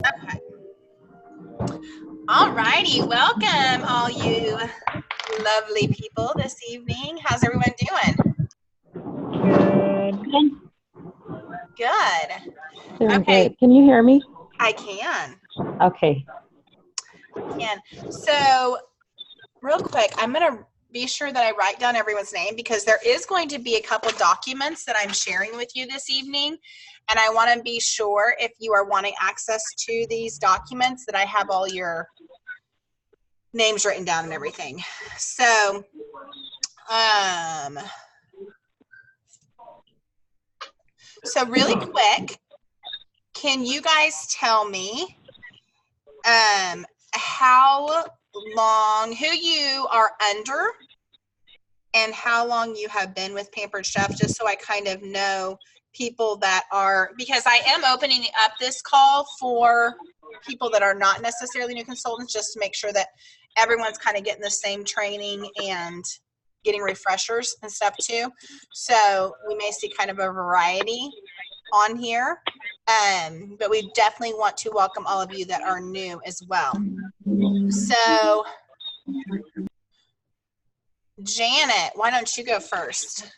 Okay. All righty. Welcome, all you lovely people this evening. How's everyone doing? Good. Good. Doing Okay. good. Can you hear me? I can. Okay. So, real quick, I'm going to be sure that I write down everyone's name because there is going to be a couple documents that I'm sharing with you this evening. And I want to be sure if you are wanting access to these documents that I have all your names written down and everything. So, really quick, can you guys tell me how long, who you are under and how long you have been with Pampered Chef, just so I kind of know people that are, because I am opening up this call for people that are not necessarily new consultants, just to make sure that everyone's kind of getting the same training and getting refreshers and stuff too. So we may see kind of a variety on here, but we definitely want to welcome all of you that are new as well. So Janet, why don't you go first?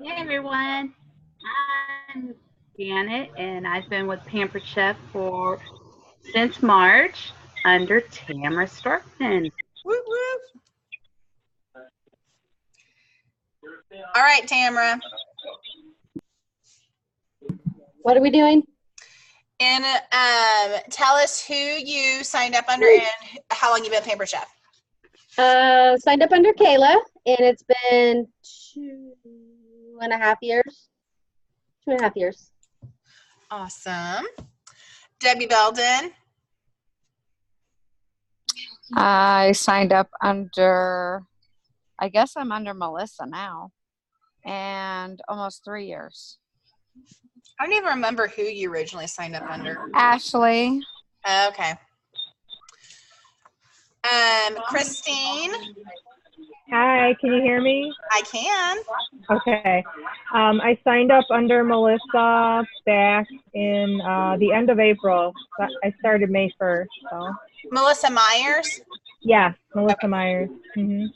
Hey everyone, I'm Janet and I've been with Pampered Chef since March under Tamara Starkman. Whoop, whoop. All right, Tamara. What are we doing? And tell us who you signed up under and how long you've been Pampered Chef. Signed up under Kayla, and it's been 2.5 years. 2.5 years. Awesome. Debbie Belden. I signed up under, I guess I'm under Melissa now, and almost 3 years. I don't even remember who you originally signed up under. Ashley. Okay. Christine. Hi, can you hear me? I can. Okay. I signed up under Melissa back in the end of April. I started May 1st. So. Melissa Myers? Yeah, Melissa Myers. Mm-hmm.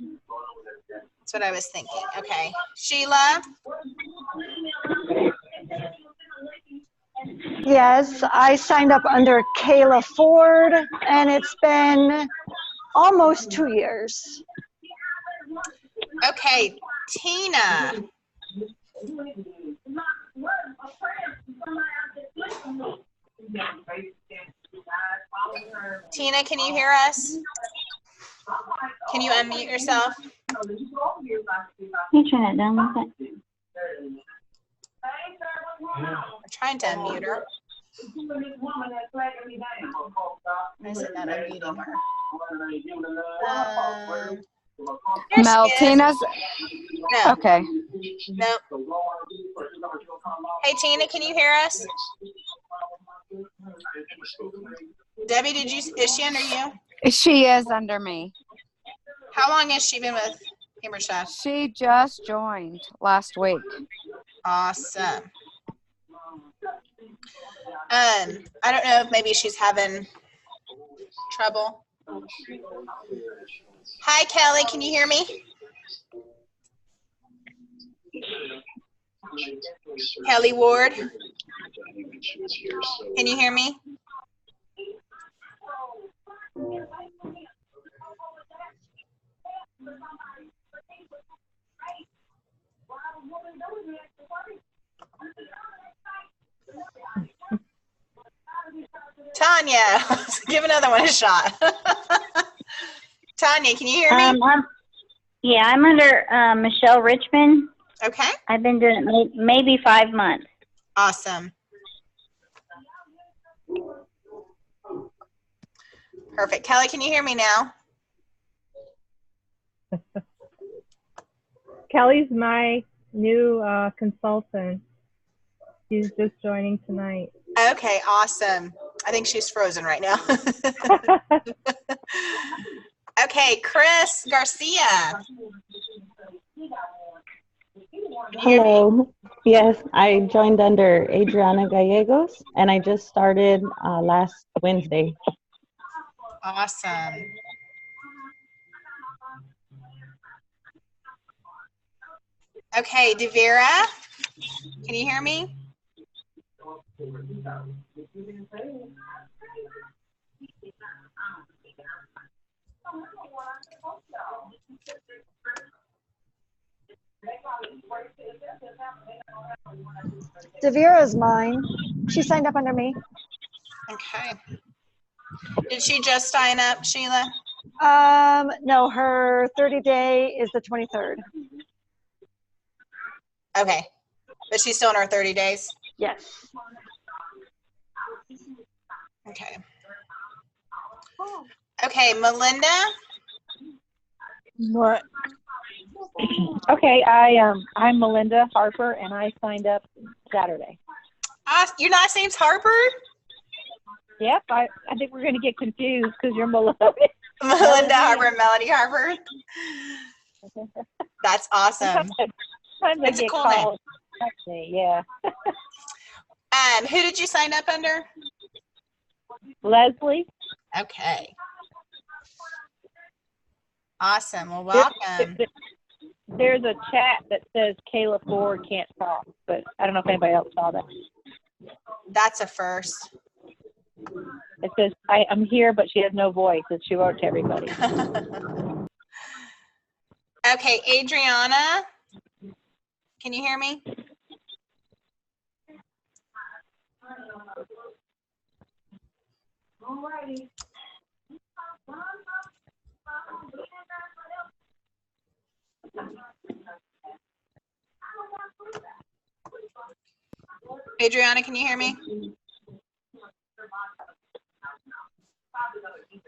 That's what I was thinking. Okay. Sheila? Yes, I signed up under Kayla Ford, and it's been almost 2 years. Okay, Tina. Tina, can you hear us? Can you unmute yourself? You turn it down a little bit. I'm trying to unmute her. Why is it not unmuting her? Mel, Tina's. No. Okay. No. Hey, Tina, can you hear us? Debbie, is she under you? She is under me. How long has she been with Pampered Chef? She just joined last week. Awesome. I don't know if maybe she's having trouble. Hi, Kelly. Can you hear me? Kelly Ward. Can you hear me? Tanya, give another one a shot. Tanya, can you hear me? I'm under Michelle Richmond. Okay. I've been doing it maybe 5 months. Awesome. Perfect. Kelly, can you hear me now? Kelly's my new consultant. She's just joining tonight. Okay, awesome. I think she's frozen right now. Okay, Chris Garcia. Hello. Yes, I joined under Adriana Gallegos, and I just started last Wednesday. Awesome. Okay, Devera, can you hear me? Devera is mine. She signed up under me. Okay. Did she just sign up, Sheila? No, her 30-day is the 23rd. Okay. But she's still in her 30 days? Yes. Okay. Okay, Melinda? What? Okay, I'm Melinda Harper, and I signed up Saturday. Your last name's Harper? Yep, I think we're going to get confused because you're Melinda. Melinda Harper, Melody Harper. That's awesome. Sometimes I It's a get cool name. called. Yeah. Who did you sign up under? Leslie. Okay. Awesome. Well, welcome. There's a chat that says Kayla Ford can't talk, but I don't know if anybody else saw that. That's a first. It says, I'm here, but she has no voice, and she wrote to everybody. Okay, Adriana, can you hear me? Alrighty. Adriana, can you hear me?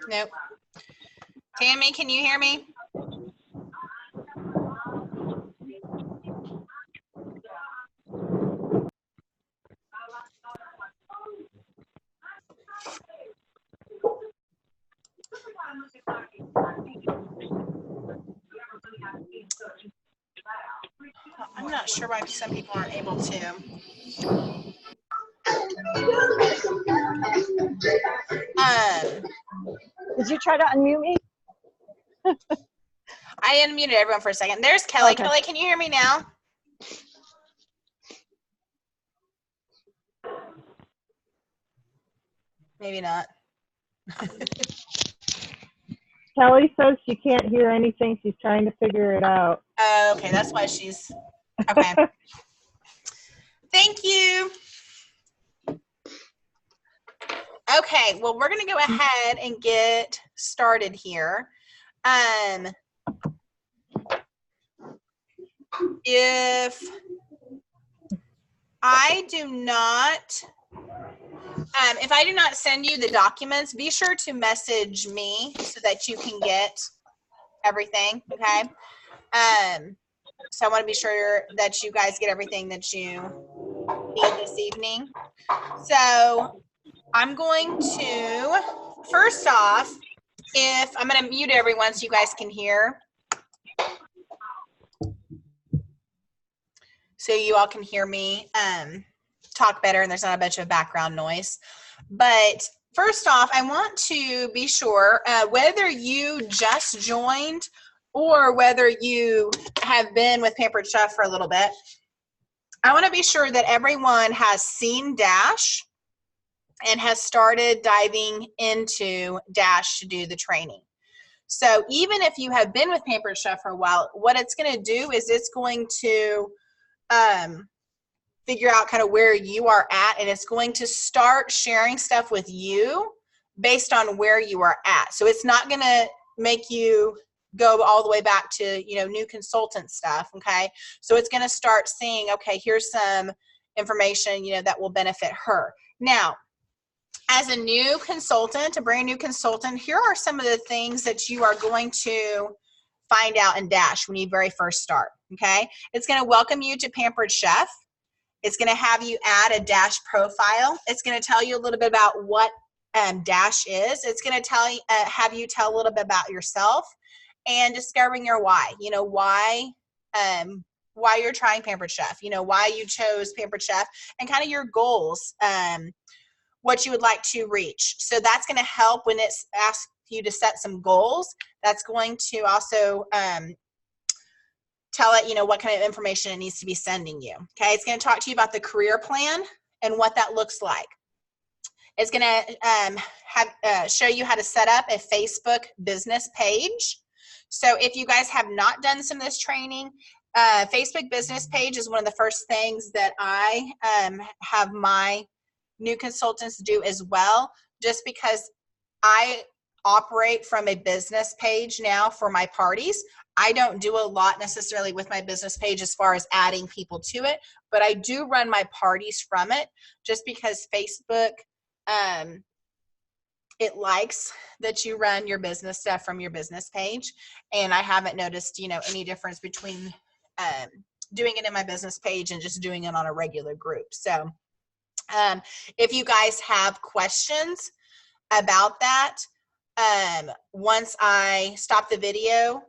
Nope. Tammy, can you hear me? I'm not sure why some people aren't able to. Did you try to unmute me? I unmuted everyone for a second. There's Kelly. Okay. Kelly, can you hear me now? Maybe not. Kelly says she can't hear anything. She's trying to figure it out. Okay, that's why she's okay. Thank you. Okay, well, we're going to go ahead and get started here. If I do not send you the documents, be sure to message me so that you can get everything, okay? So I want to be sure that you guys get everything that you need this evening. So I'm going to, first off, I'm going to mute everyone so you guys can hear. So you all can hear me talk better and there's not a bunch of background noise. But first off, I want to be sure whether you just joined or whether you have been with Pampered Chef for a little bit, I want to be sure that everyone has seen Dash and has started diving into Dash to do the training. So even if you have been with Pampered Chef for a while, what it's going to do is it's going to figure out kind of where you are at, and it's going to start sharing stuff with you based on where you are at. So it's not going to make you go all the way back to, new consultant stuff, okay? So it's going to start seeing, okay, here's some information, that will benefit her. Now, as a new consultant, a brand new consultant, here are some of the things that you are going to find out in Dash when you very first start, okay? It's going to welcome you to Pampered Chef. It's going to have you add a Dash profile. It's going to tell you a little bit about what Dash is. It's going to have you tell a little bit about yourself and discovering your why. why you're trying Pampered Chef, you know, why you chose Pampered Chef, and kind of your goals, what you would like to reach. So that's going to help when it's asked you to set some goals. That's going to also tell it, you know, what kind of information it needs to be sending you. Okay, it's going to talk to you about the career plan and what that looks like. It's going to show you how to set up a Facebook business page. So if you guys have not done some of this training, Facebook business page is one of the first things that I have my new consultants do as well, just because I operate from a business page now for my parties. I don't do a lot necessarily with my business page as far as adding people to it, but I do run my parties from it, just because Facebook, it likes that you run your business stuff from your business page. And I haven't noticed, you know, any difference between doing it in my business page and just doing it on a regular group. So if you guys have questions about that, once I stop the video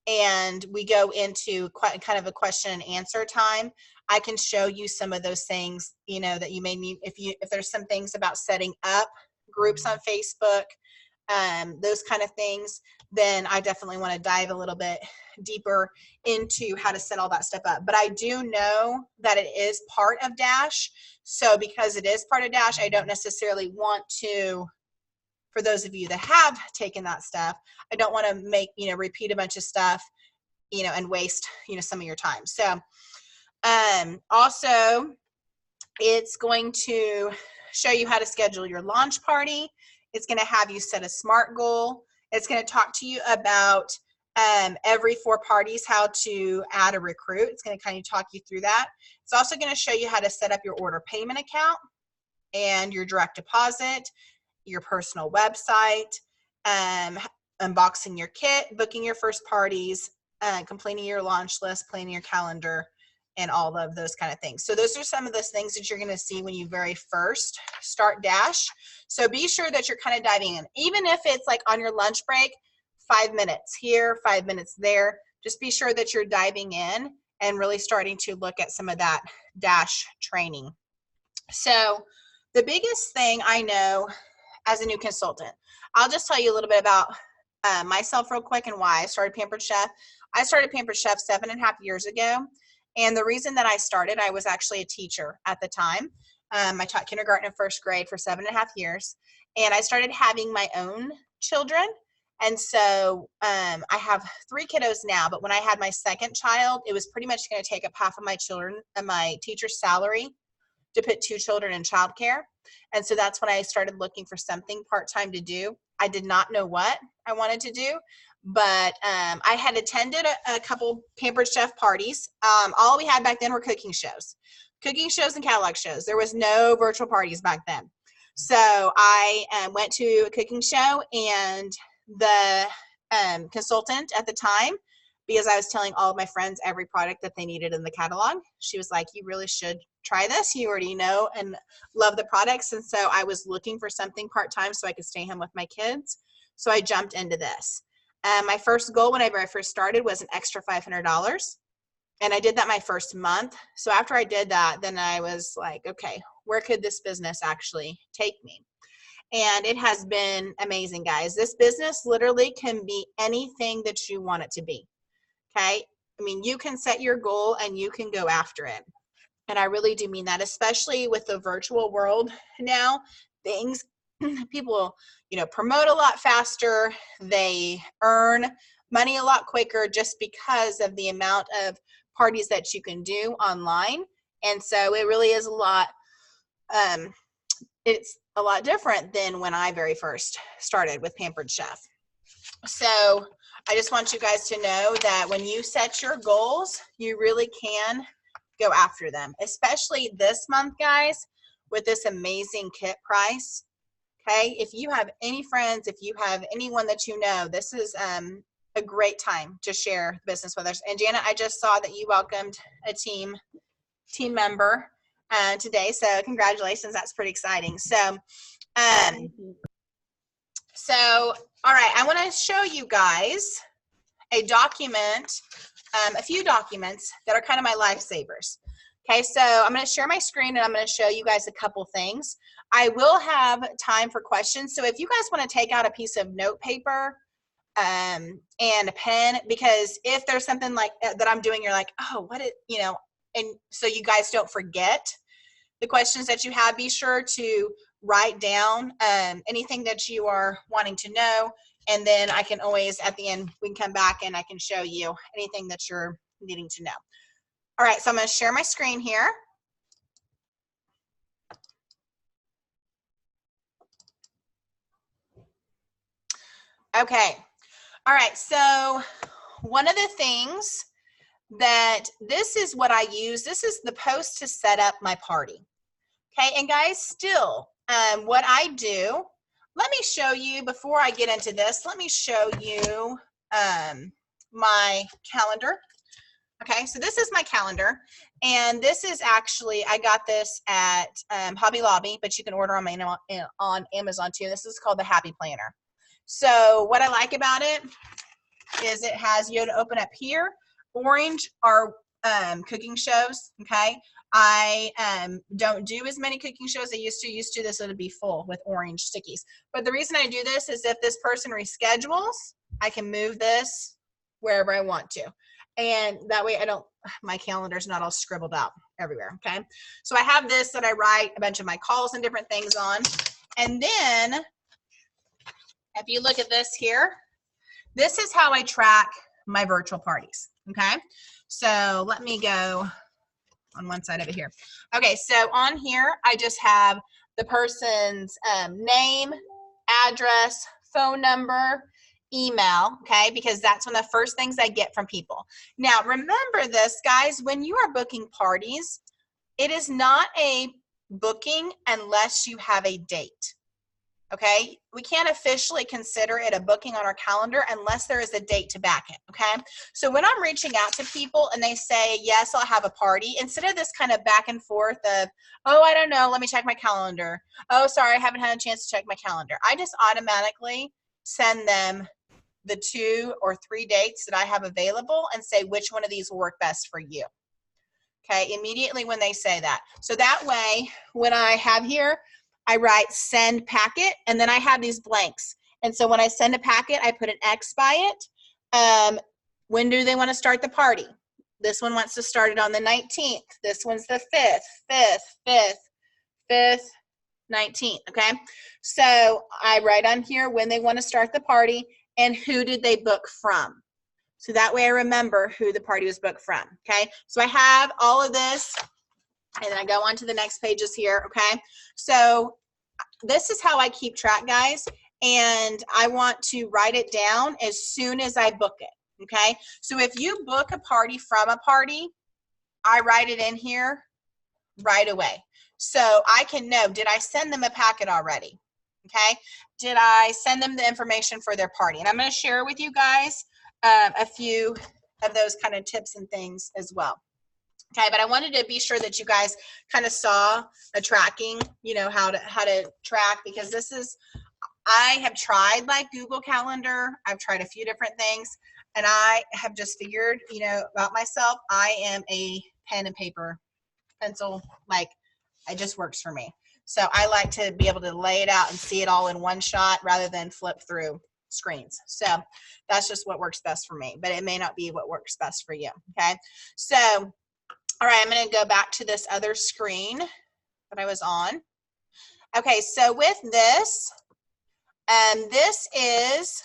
and we go into kind of a question and answer time, I can show you some of those things, you know, that you may need. If there's some things about setting up groups on Facebook, those kind of things, then I definitely want to dive a little bit deeper into how to set all that stuff up. But I do know that it is part of Dash. So because it is part of Dash, I don't necessarily want to, for those of you that have taken that stuff, I don't want to make, you know, repeat a bunch of stuff, you know, and waste, you know, some of your time. So also it's going to show you how to schedule your launch party. It's going to have you set a SMART goal. It's going to talk to you about every 4 parties, how to add a recruit. It's going to kind of talk you through that. It's also going to show you how to set up your order payment account and your direct deposit, your personal website, unboxing your kit, booking your first parties, completing your launch list, planning your calendar, and all of those kind of things. So those are some of those things that you're going to see when you very first start Dash. So be sure that you're kind of diving in, even if it's like on your lunch break, 5 minutes here, 5 minutes there. Just be sure that you're diving in and really starting to look at some of that Dash training. So the biggest thing I know as a new consultant, I'll just tell you a little bit about myself real quick and why I started Pampered Chef. I started Pampered Chef 7.5 years ago. And the reason that I started, I was actually a teacher at the time. I taught kindergarten and first grade for 7.5 years. And I started having my own children. And so I have 3 kiddos now, but when I had my second child, it was pretty much going to take up half of my children and my teacher's salary to put 2 children in childcare. And so that's when I started looking for something part-time to do. I did not know what I wanted to do, but I had attended a couple Pampered Chef parties. All we had back then were cooking shows and catalog shows. There was no virtual parties back then. So I went to a cooking show, and the consultant at the time, because I was telling all of my friends every product that they needed in the catalog, she was like, you really should try this. You already know and love the products. And so I was looking for something part-time so I could stay home with my kids. So I jumped into this. My first goal whenever I first started was an extra $500. And I did that my first month. So after I did that, then I was like, okay, where could this business actually take me? And it has been amazing, guys. This business literally can be anything that you want it to be. Okay? I mean, you can set your goal and you can go after it. And I really do mean that, especially with the virtual world now. People, you know, promote a lot faster. They earn money a lot quicker just because of the amount of parties that you can do online. And so it really is a lot, it's a lot different than when I very first started with Pampered Chef. So I just want you guys to know that when you set your goals, you really can go after them, especially this month, guys, with this amazing kit price. Okay, if you have any friends, if you have anyone that you know, this is a great time to share business with us. And Janet, I just saw that you welcomed a team member today, so congratulations. That's pretty exciting. So, all right, I want to show you guys a document a few documents that are kind of my lifesavers. Okay, so I'm going to share my screen and I'm going to show you guys a couple things. I will have time for questions. So if you guys want to take out a piece of note paper and a pen, because if there's something like that I'm doing, you're like, oh, what it, you know, and so you guys don't forget the questions that you have, be sure to write down anything that you are wanting to know. And then I can always, at the end, we can come back and I can show you anything that you're needing to know. All right, so I'm going to share my screen here. Okay. All right, so one of the things that this is what I use, this is the post to set up my party. Okay, and guys, still, what I do, let me show you, before I get into this, let me show you my calendar. Okay, so this is my calendar, and this is actually, I got this at Hobby Lobby, but you can order on Amazon too. This is called the Happy Planner. So what I like about it is it has you to open up here. Orange are cooking shows, okay? I don't do as many cooking shows as I used to. This would be full with orange stickies. But the reason I do this is if this person reschedules, I can move this wherever I want to. And that way I don't, my calendar's not all scribbled out everywhere, okay? So I have this that I write a bunch of my calls and different things on. And then if you look at this here, this is how I track my virtual parties, okay? So let me go on one side of it here. Okay, so on here, I just have the person's name, address, phone number, email, okay, because that's one of the first things I get from people. Now, remember this, guys, when you are booking parties, it is not a booking unless you have a date. Okay, we can't officially consider it a booking on our calendar unless there is a date to back it, okay? So when I'm reaching out to people and they say, yes, I'll have a party, instead of this kind of back and forth of, oh, I don't know, let me check my calendar. Oh, sorry, I haven't had a chance to check my calendar. I just automatically send them the 2 or 3 dates that I have available and say which one of these will work best for you. Okay, immediately when they say that. So that way, when I have here, I write send packet, and then I have these blanks. And so when I send a packet, I put an X by it. When do they want to start the party? This one wants to start it on the 19th. This one's the 5th, 19th, okay? So I write on here when they want to start the party and who did they book from. So that way I remember who the party was booked from, okay? So I have all of this. And then I go on to the next pages here, okay? So this is how I keep track, guys. And I want to write it down as soon as I book it, okay? So if you book a party from a party, I write it in here right away. So I can know, did I send them a packet already, okay? Did I send them the information for their party? And I'm gonna share with you guys a few of those kind of tips and things as well. Okay, but I wanted to be sure that you guys kind of saw a tracking, you know, how to track, because this is, I have tried like Google Calendar. I've tried a few different things, and I have just figured, you know, about myself, I am a pen and paper, pencil, like it just works for me. So I like to be able to lay it out and see it all in one shot rather than flip through screens. So that's just what works best for me, but it may not be what works best for you, okay? So all right, I'm going to go back to this other screen that I was on. Okay, so with this, this is,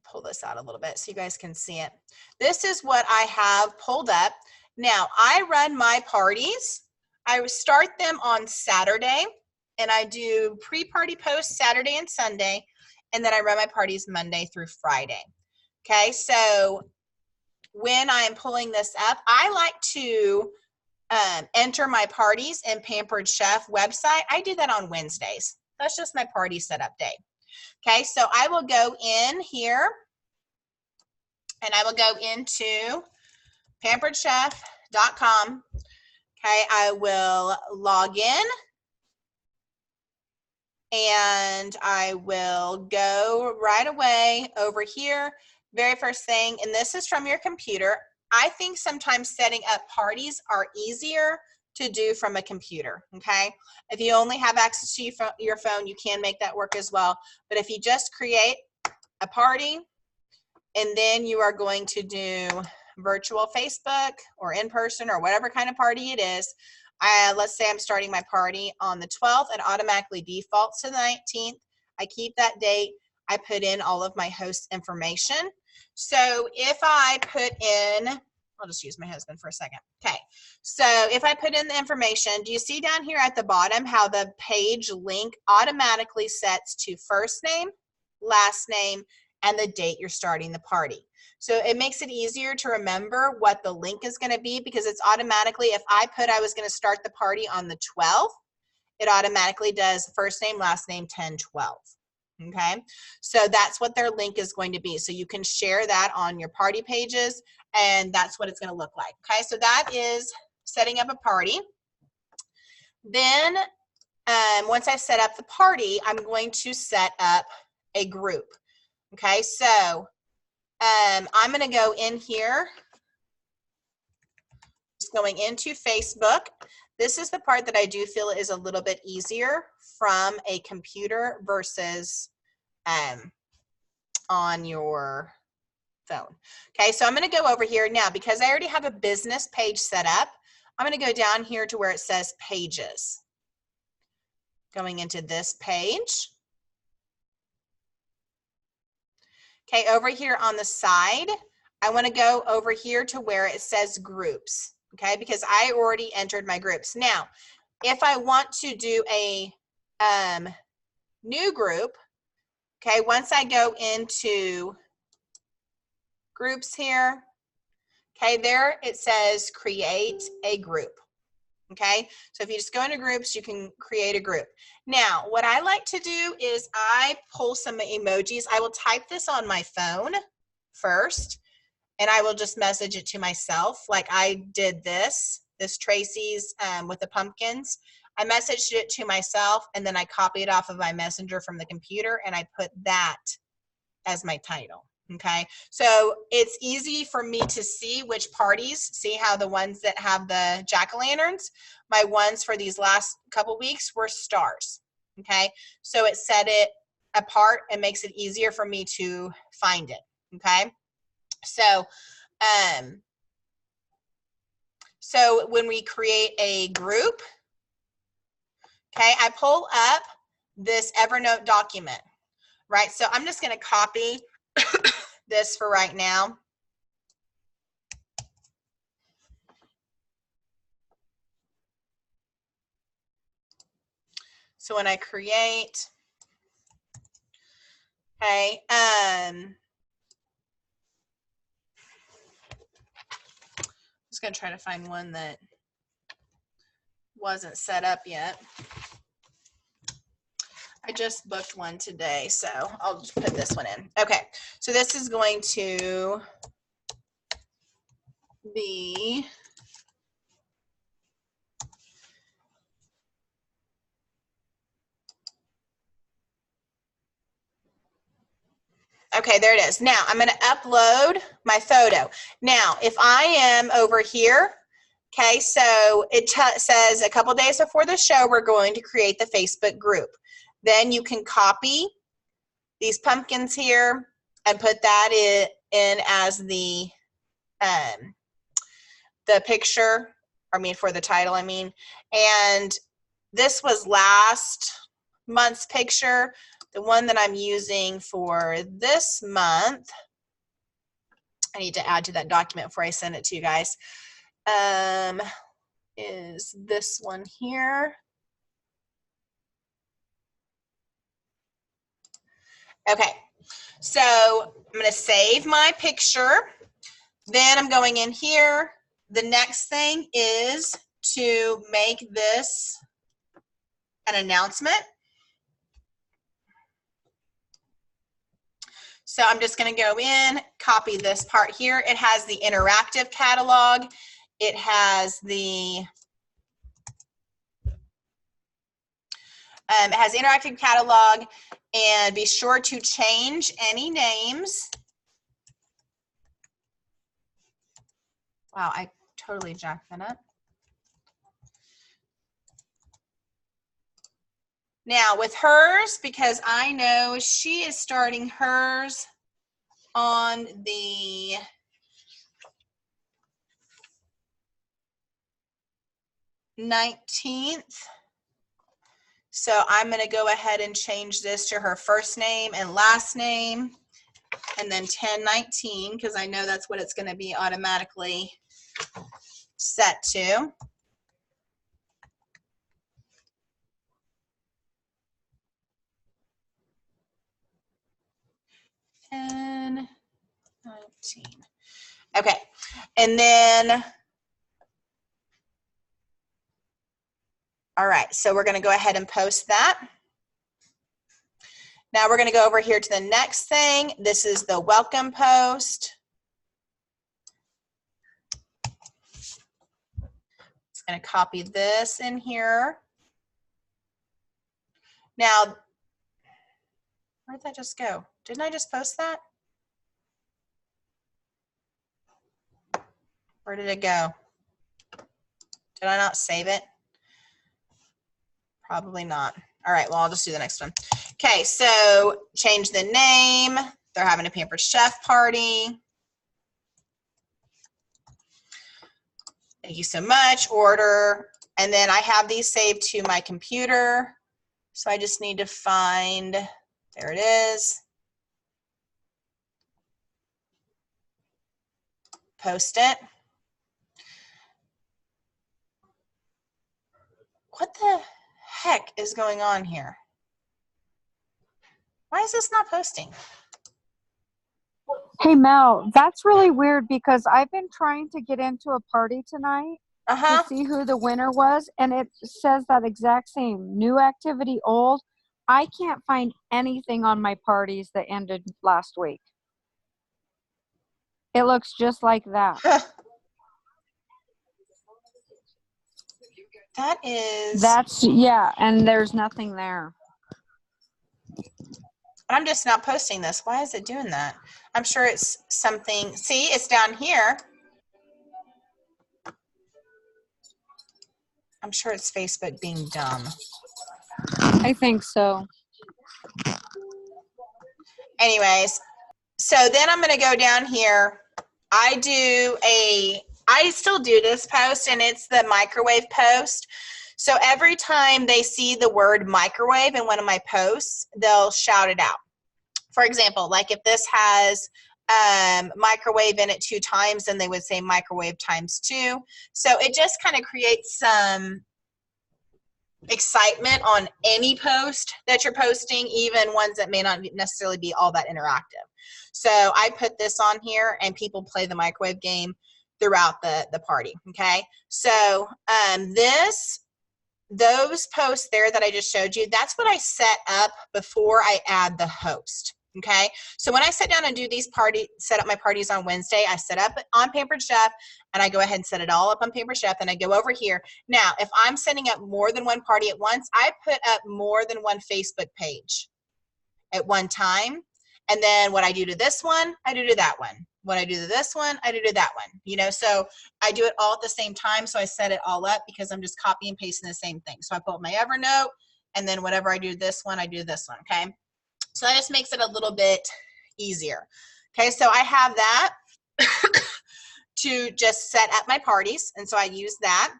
pull this out a little bit so you guys can see it. This is what I have pulled up. Now, I run my parties. I start them on Saturday, and I do pre-party posts Saturday and Sunday, and then I run my parties Monday through Friday. Okay, so when I'm pulling this up, I like to enter my parties in Pampered Chef website. I do that on Wednesdays. That's just my party setup day. Okay, so I will go in here and I will go into pamperedchef.com. Okay, I will log in and I will go right away over here. Very first thing, and this is from your computer. I think sometimes setting up parties are easier to do from a computer, okay? If you only have access to your phone, you can make that work as well. But if you just create a party, and then you are going to do virtual Facebook or in person or whatever kind of party it is. Let's say I'm starting my party on the 12th, and automatically defaults to the 19th. I keep that date. I put in all of my host information. So if I put in, I'll just use my husband for a second. Okay, so if I put in the information, do you see down here at the bottom how the page link automatically sets to first name, last name, and the date you're starting the party? So it makes it easier to remember what the link is going to be, because it's automatically, if I put I was going to start the party on the 12th, it automatically does first name, last name, 10/12. Okay, so that's what their link is going to be. So you can share that on your party pages, and that's what it's going to look like. Okay, so that is setting up a party. Then once I set up the party, I'm going to set up a group. Okay, so I'm going to go in here, just going into Facebook. This is the part that I do feel is a little bit easier from a computer versus on your phone. Okay, so I'm going to go over here now, because I already have a business page set up. I'm going to go down here to where it says pages. Going into this page. Okay, over here on the side, I want to go over here to where it says groups, okay, because I already entered my groups. Now, if I want to do a new group, okay, once I go into groups here, okay, there it says create a group. Okay, so if you just go into groups, you can create a group. Now, what I like to do is I pull some emojis. I will type this on my phone first, and I will just message it to myself. Like I did this Tracy's with the pumpkins. I messaged it to myself, and then I copied off of my messenger from the computer, and I put that as my title. Okay, so it's easy for me to see which parties. See how the ones that have the jack-o'-lanterns, my ones for these last couple weeks were stars. Okay, so it set it apart and makes it easier for me to find it. Okay, so so when we create a group, okay, I pull up this Evernote document, right? So I'm just going to copy this for right now. So when I create, okay, I'm just going to try to find one that wasn't set up yet. I just booked one today, so I'll just put this one in. Okay, so this is going to be okay, there it is. Now I'm going to upload my photo. Now, if I am over here, okay, so it says a couple days before the show, we're going to create the Facebook group. Then you can copy these pumpkins here and put that in as the picture, I mean for the title, I mean. And this was last month's picture. The one that I'm using for this month, I need to add to that document before I send it to you guys, is this one here. Okay, so I'm going to save my picture. Then I'm going in here. The next thing is to make this an announcement. So I'm just going to go in, copy this part here. It has the interactive catalog. It has the It has interactive catalog, and be sure to change any names. Wow, I totally jacked that up. Now with hers, because I know she is starting hers on the -19th. So I'm going to go ahead and change this to her first name and last name, and then 1019, because I know that's what it's going to be automatically set to. And 19. Okay, and then, all right, so we're going to go ahead and post that. Now we're going to go over here to the next thing. This is the welcome post. It's going to copy this in here. Now, where'd that just go? Didn't I just post that? Where did it go? Did I not save it? Probably not. All right, well, I'll just do the next one. Okay, so change the name. They're having a Pampered Chef party. Thank you so much. Order. And then I have these saved to my computer. So I just need to find, there it is. Post it. What the heck is going on here? Why is this not posting? Hey Mel, that's really weird because I've been trying to get into a party tonight to see who the winner was, and it says that exact same new activity, old. I can't find anything on my parties that ended last week. It looks just like that. That is. That's, yeah, and there's nothing there. I'm just not posting this. Why is it doing that? I'm sure it's something. See, it's down here. I'm sure it's Facebook being dumb. I think so. Anyways, so then I'm going to go down here. I still do this post, and it's the microwave post. So every time they see the word microwave in one of my posts, they'll shout it out. For example, like if this has microwave in it 2 times, then they would say microwave times 2. So it just kind of creates some excitement on any post that you're posting, even ones that may not necessarily be all that interactive. So I put this on here, and people play the microwave game throughout the party. Okay, so those posts there that I just showed you, that's what I set up before I add the host. Okay, so when I sit down and do these set up my parties on Wednesday, I set up on Pampered Chef, and I go ahead and set it all up on Pampered Chef, and I go over here. Now, if I'm setting up more than one party at once, I put up more than one Facebook page at one time. And then what I do to this one, I do to that one. What I do to this one, I do to that one. You know, so I do it all at the same time. So I set it all up because I'm just copy and pasting the same thing. So I pull up my Evernote, and then whatever I do to this one, I do to this one. Okay. So that just makes it a little bit easier. Okay, so I have that to just set up my parties, and so I use that.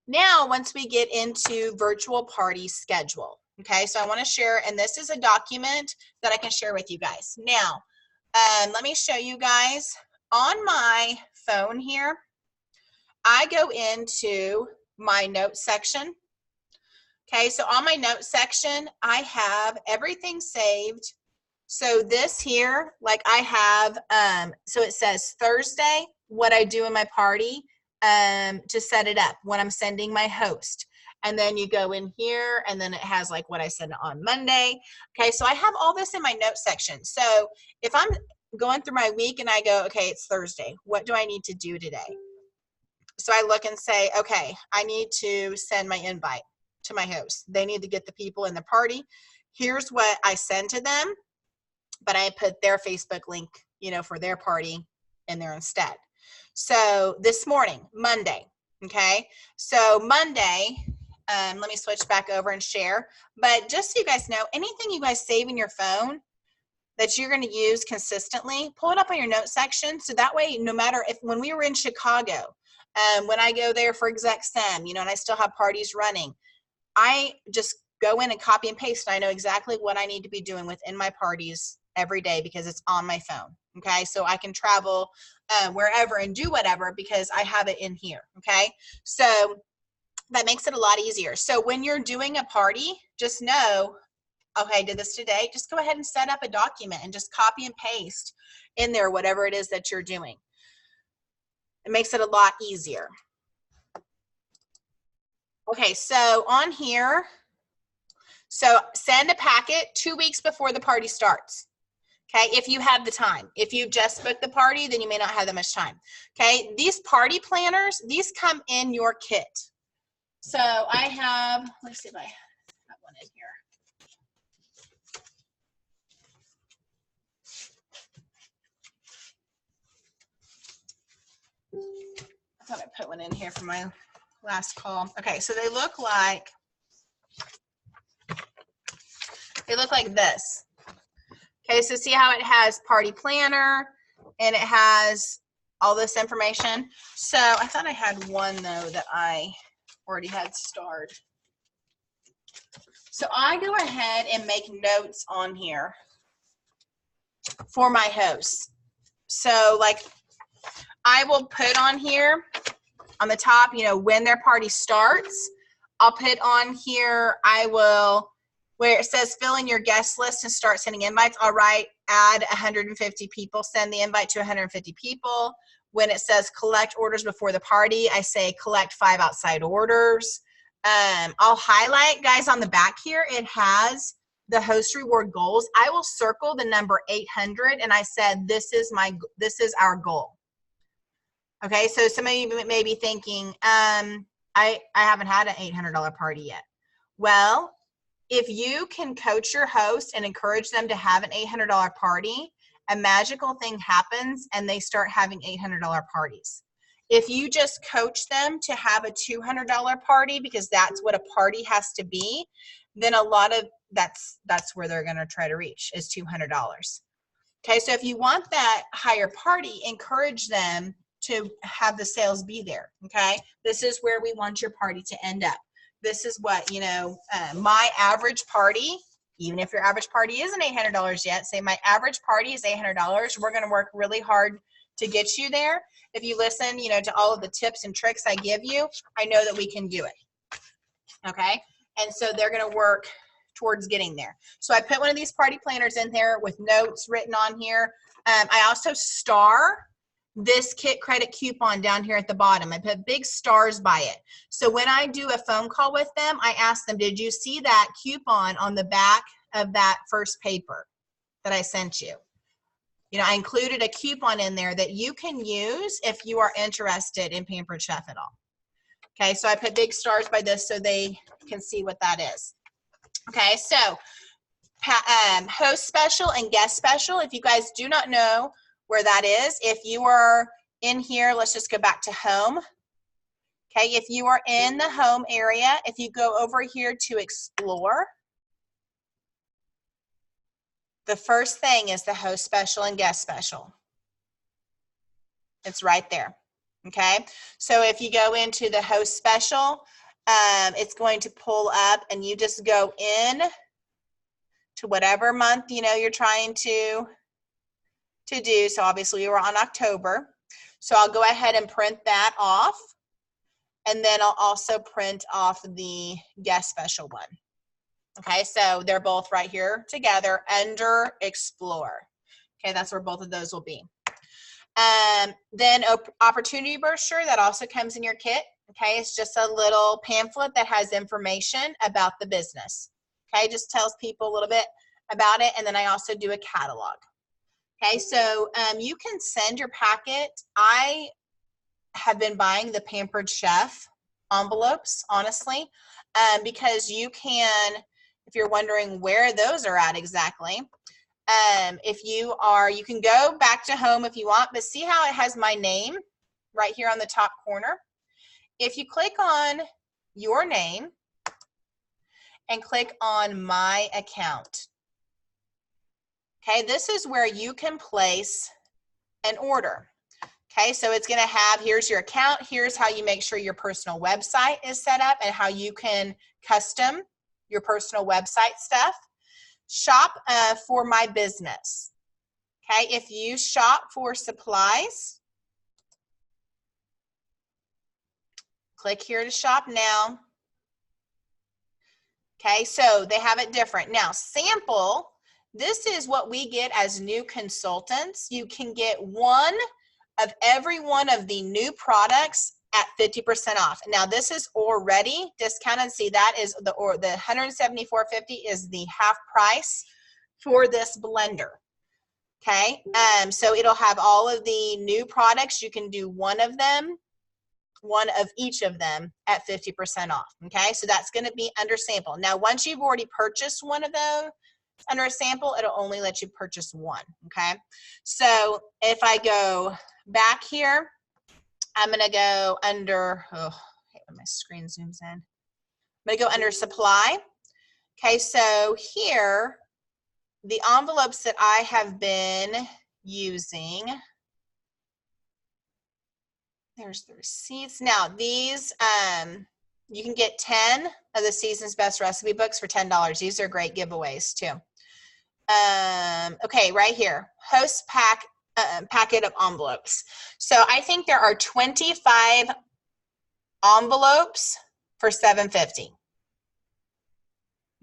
Now, once we get into virtual party schedule, okay, so I want to share, and this is a document that I can share with you guys. Now, let me show you guys on my phone here. I go into my notes section. Okay, so on my notes section, I have everything saved. So this here, like I have, so it says Thursday, what I do in my party to set it up, when I'm sending my host. And then you go in here, and then it has like what I said on Monday. Okay, so I have all this in my notes section. So if I'm going through my week and I go, okay, it's Thursday, what do I need to do today? So I look and say, okay, I need to send my invite to my hosts. They need to get the people in the party. Here's what I send to them, but I put their Facebook link, you know, for their party in there instead. So this morning, Monday, okay? So Monday, let me switch back over and share. But just so you guys know, anything you guys save in your phone that you're going to use consistently, pull it up on your notes section. So that way, no matter if, when we were in Chicago, when I go there for Exec Sem, you know, and I still have parties running, I just go in and copy and paste. And I know exactly what I need to be doing within my parties every day because it's on my phone. Okay. So I can travel wherever and do whatever because I have it in here. Okay. So that makes it a lot easier. So when you're doing a party, just know, okay, I did this today. Just go ahead and set up a document and just copy and paste in there whatever it is that you're doing. It makes it a lot easier. Okay, so on here, so send a packet 2 weeks before the party starts. Okay, if you have the time. If you just booked the party, then you may not have that much time. Okay, these party planners, these come in your kit. So I have, let's see if I have one in here. I thought I put one in here for my last call. Okay, so they look like this. Okay, so see how it has party planner and it has all this information. So I thought I had one though that I already had starred. So I go ahead and make notes on here for my hosts. So like I will put on here on the top, you know, when their party starts. I'll put on here, I will, where it says fill in your guest list and start sending invites, I'll write add 150 people, send the invite to 150 people. When it says collect orders before the party, I say collect 5 outside orders. I'll highlight, guys, on the back here, it has the host reward goals. I will circle the number 800 and I said, this is our goal. Okay, so some of you may be thinking, I haven't had an $800 party yet. Well, if you can coach your host and encourage them to have an $800 party, a magical thing happens and they start having $800 parties. If you just coach them to have a $200 party because that's what a party has to be, then a lot of that's where they're going to try to reach is $200. Okay, so if you want that higher party, encourage them to have the sales be there. Okay, this is where we want your party to end up. This is what, you know, my average party, even if your average party isn't $800 yet, say my average party is $800. We're going to work really hard to get you there. If you listen, you know, to all of the tips and tricks I give you, I know that we can do it. Okay, and so they're going to work towards getting there. So I put one of these party planners in there with notes written on here. I also star this kit credit coupon down here at the bottom. I put big stars by it. So when I do a phone call with them, I ask them, did you see that coupon on the back of that first paper that I sent you? You know, I included a coupon in there that you can use if you are interested in Pampered Chef at all. Okay, so I put big stars by this so they can see what that is. Okay, so host special and guest special. If you guys do not know where that is, if you are in here, let's just go back to home. Okay, if you are in the home area, if you go over here to explore, the first thing is the host special and guest special. It's right there. Okay, so if you go into the host special, it's going to pull up and you just go in to whatever month, you know, you're trying to do. So obviously we were on October. So I'll go ahead and print that off. And then I'll also print off the guest special one. Okay, so they're both right here together under Explore. Okay, that's where both of those will be. Then opportunity brochure, that also comes in your kit. Okay, it's just a little pamphlet that has information about the business. Okay, just tells people a little bit about it. And then I also do a catalog. Okay, so you can send your packet. I have been buying the Pampered Chef envelopes, honestly, because you can, if you're wondering where those are at exactly, if you can go back to home if you want, but see how it has my name right here on the top corner? If you click on your name and click on my account, okay, this is where you can place an order. Okay, so it's going to have, here's your account, here's how you make sure your personal website is set up and how you can custom your personal website stuff. Shop for my business. Okay, if you shop for supplies, click here to shop now. Okay, so they have it different. Now, sample, this is what we get as new consultants. You can get one of every one of the new products at 50% off. Now, this is already discounted. See, that is the $174.50 is the half price for this blender. Okay, so it'll have all of the new products. You can do one of each of them at 50% off. Okay, so that's going to be under sample. Now, once you've already purchased one of those under a sample, it'll only let you purchase one. Okay, so if I go back here, I'm going to go under, oh, I hate when my screen zooms in. I'm going to go under supply. Okay, so here, the envelopes that I have been using, there's the receipts. Now these, you can get 10 of the Season's Best Recipe Books for $10. These are great giveaways too. Okay, right here, host packet of envelopes. So I think there are 25 envelopes for $7.50.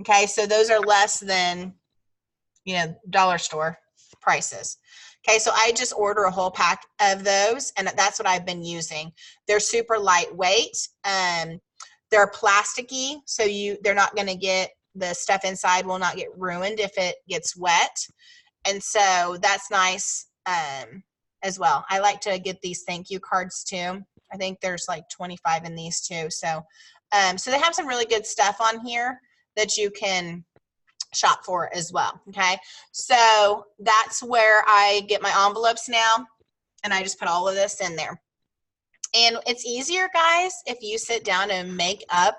Okay, so those are less than, dollar store prices. Okay, so I just order a whole pack of those, and that's what I've been using. They're super lightweight. They're plasticky, so they're not going to get, the stuff inside will not get ruined if it gets wet. And so that's nice as well. I like to get these thank you cards too. I think there's like 25 in these too. So, so they have some really good stuff on here that you can shop for as well. Okay, so that's where I get my envelopes now, and I just put all of this in there. And it's easier, guys, if you sit down and make up.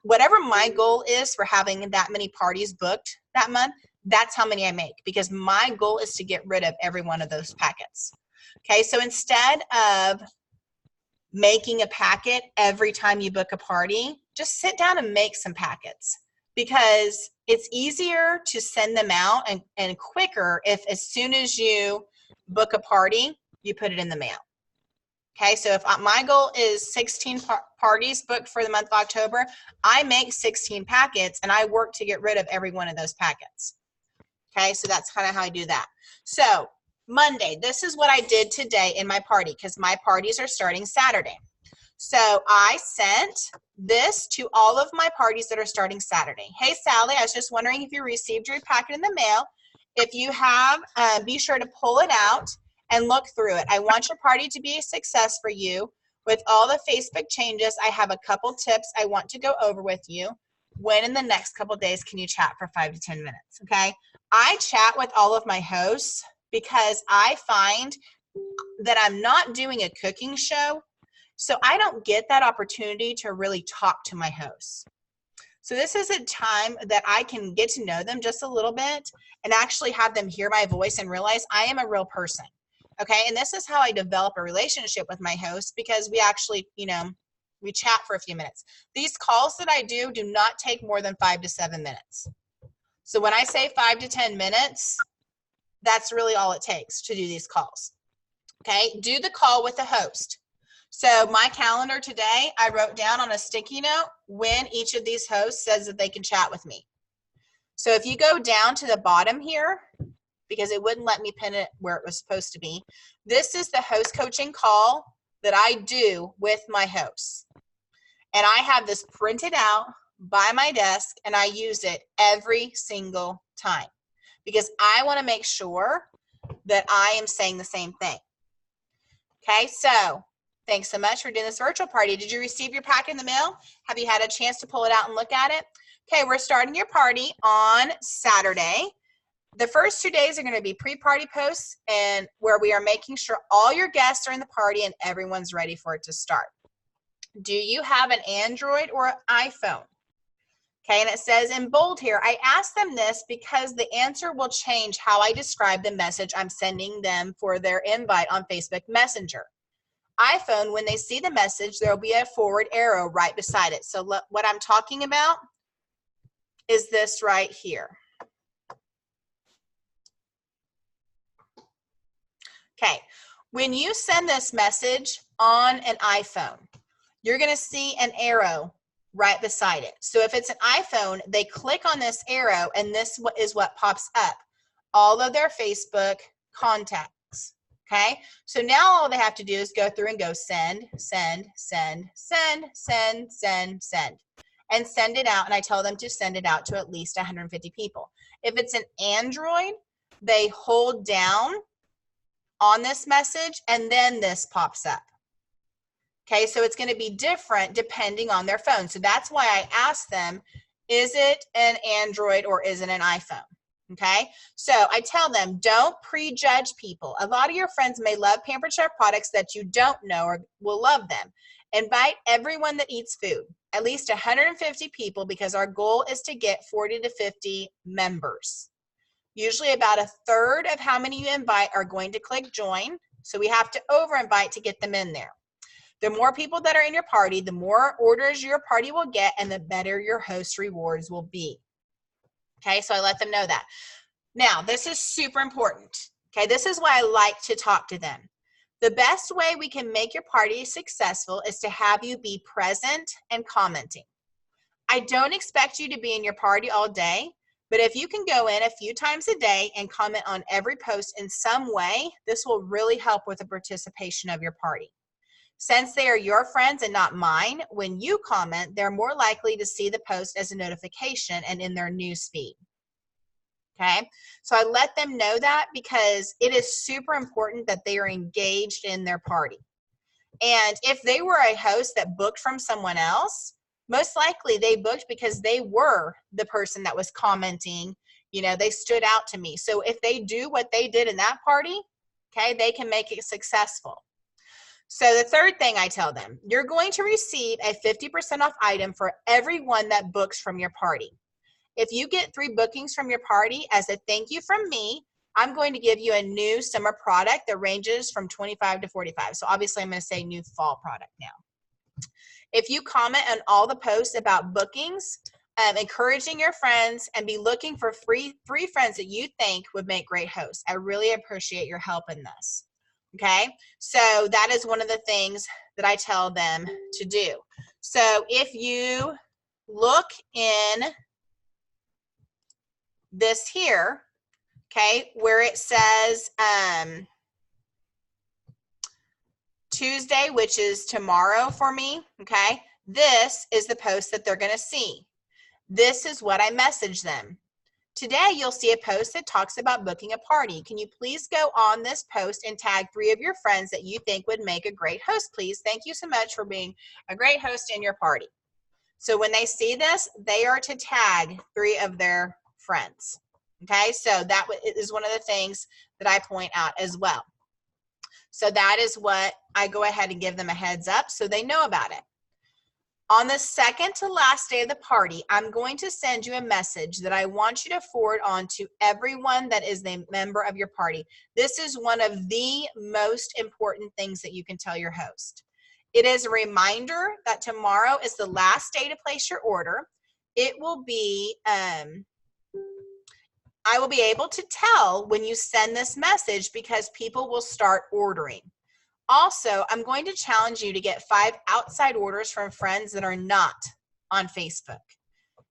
Whatever my goal is for having that many parties booked that month, that's how many I make, because my goal is to get rid of every one of those packets. Okay, so instead of making a packet every time you book a party, just sit down and make some packets, because it's easier to send them out and quicker if as soon as you book a party, you put it in the mail. Okay, so if my goal is 16 parties booked for the month of October, I make 16 packets and I work to get rid of every one of those packets. Okay, so that's kind of how I do that. So Monday, this is what I did today in my party, because my parties are starting Saturday. So I sent this to all of my parties that are starting Saturday. Hey, Sally, I was just wondering if you received your packet in the mail. If you have, be sure to pull it out and look through it. I want your party to be a success for you. With all the Facebook changes, I have a couple tips I want to go over with you. When in the next couple days can you chat for 5 to 10 minutes, okay? I chat with all of my hosts because I find that I'm not doing a cooking show, so I don't get that opportunity to really talk to my hosts. So this is a time that I can get to know them just a little bit and actually have them hear my voice and realize I am a real person. Okay, and this is how I develop a relationship with my host, because we actually, we chat for a few minutes. These calls that I do not take more than 5 to 7 minutes. So when I say 5 to 10 minutes, that's really all it takes to do these calls. Okay, do the call with the host. So my calendar today, I wrote down on a sticky note when each of these hosts says that they can chat with me. So if you go down to the bottom here, because it wouldn't let me pin it where it was supposed to be, this is the host coaching call that I do with my hosts. And I have this printed out by my desk, and I use it every single time because I want to make sure that I am saying the same thing. Okay, so Thanks so much for doing this virtual party. Did you receive your packet in the mail? Have you had a chance to pull it out and look at it? Okay, we're starting your party on Saturday. The first 2 days are going to be pre-party posts, and where we are making sure all your guests are in the party and everyone's ready for it to start. Do you have an Android or an iPhone? Okay, and it says in bold here, I asked them this because the answer will change how I describe the message I'm sending them for their invite on Facebook Messenger. iPhone, when they see the message, there will be a forward arrow right beside it. So what I'm talking about is this right here. Okay, when you send this message on an iPhone, you're going to see an arrow right beside it. So if it's an iPhone, they click on this arrow, and this is what pops up. All of their Facebook contacts. Okay, so now all they have to do is go through and go send, send, send, send, send, send, send, and send it out. And I tell them to send it out to at least 150 people. If it's an Android, they hold down on this message, and then this pops up. Okay, so it's going to be different depending on their phone. So that's why I asked them, is it an Android or is it an iPhone? Okay, so I tell them, don't prejudge people. A lot of your friends may love Pampered Chef products that you don't know or will love them. Invite everyone that eats food, at least 150 people, because our goal is to get 40 to 50 members. Usually about a third of how many you invite are going to click join. So we have to over invite to get them in there. The more people that are in your party, the more orders your party will get and the better your host rewards will be. Okay, so I let them know that. Now, this is super important. Okay, this is why I like to talk to them. The best way we can make your party successful is to have you be present and commenting. I don't expect you to be in your party all day, but if you can go in a few times a day and comment on every post in some way, this will really help with the participation of your party. Since they are your friends and not mine, when you comment, they're more likely to see the post as a notification and in their news feed. Okay, so I let them know that because it is super important that they are engaged in their party. And if they were a host that booked from someone else, most likely they booked because they were the person that was commenting, you know, they stood out to me. So if they do what they did in that party, okay, they can make it successful. So the third thing I tell them, you're going to receive a 50% off item for everyone that books from your party. If you get 3 bookings from your party as a thank you from me, I'm going to give you a new summer product that ranges from $25 to $45. So obviously I'm going to say new fall product now. If you comment on all the posts about bookings, encouraging your friends, and be looking for 3 friends that you think would make great hosts, I really appreciate your help in this. Okay, so that is one of the things that I tell them to do. So if you look in this here, okay, where it says Tuesday, which is tomorrow for me, okay, this is the post that they're going to see. This is what I message them. Today, you'll see a post that talks about booking a party. Can you please go on this post and tag 3 of your friends that you think would make a great host, please? Thank you so much for being a great host in your party. So when they see this, they are to tag 3 of their friends. Okay, so that is one of the things that I point out as well. So that is what I go ahead and give them a heads up so they know about it. On the second to last day of the party, I'm going to send you a message that I want you to forward on to everyone that is a member of your party. This is one of the most important things that you can tell your host. It is a reminder that tomorrow is the last day to place your order. It will be, I will be able to tell when you send this message because people will start ordering. Also, I'm going to challenge you to get 5 outside orders from friends that are not on Facebook.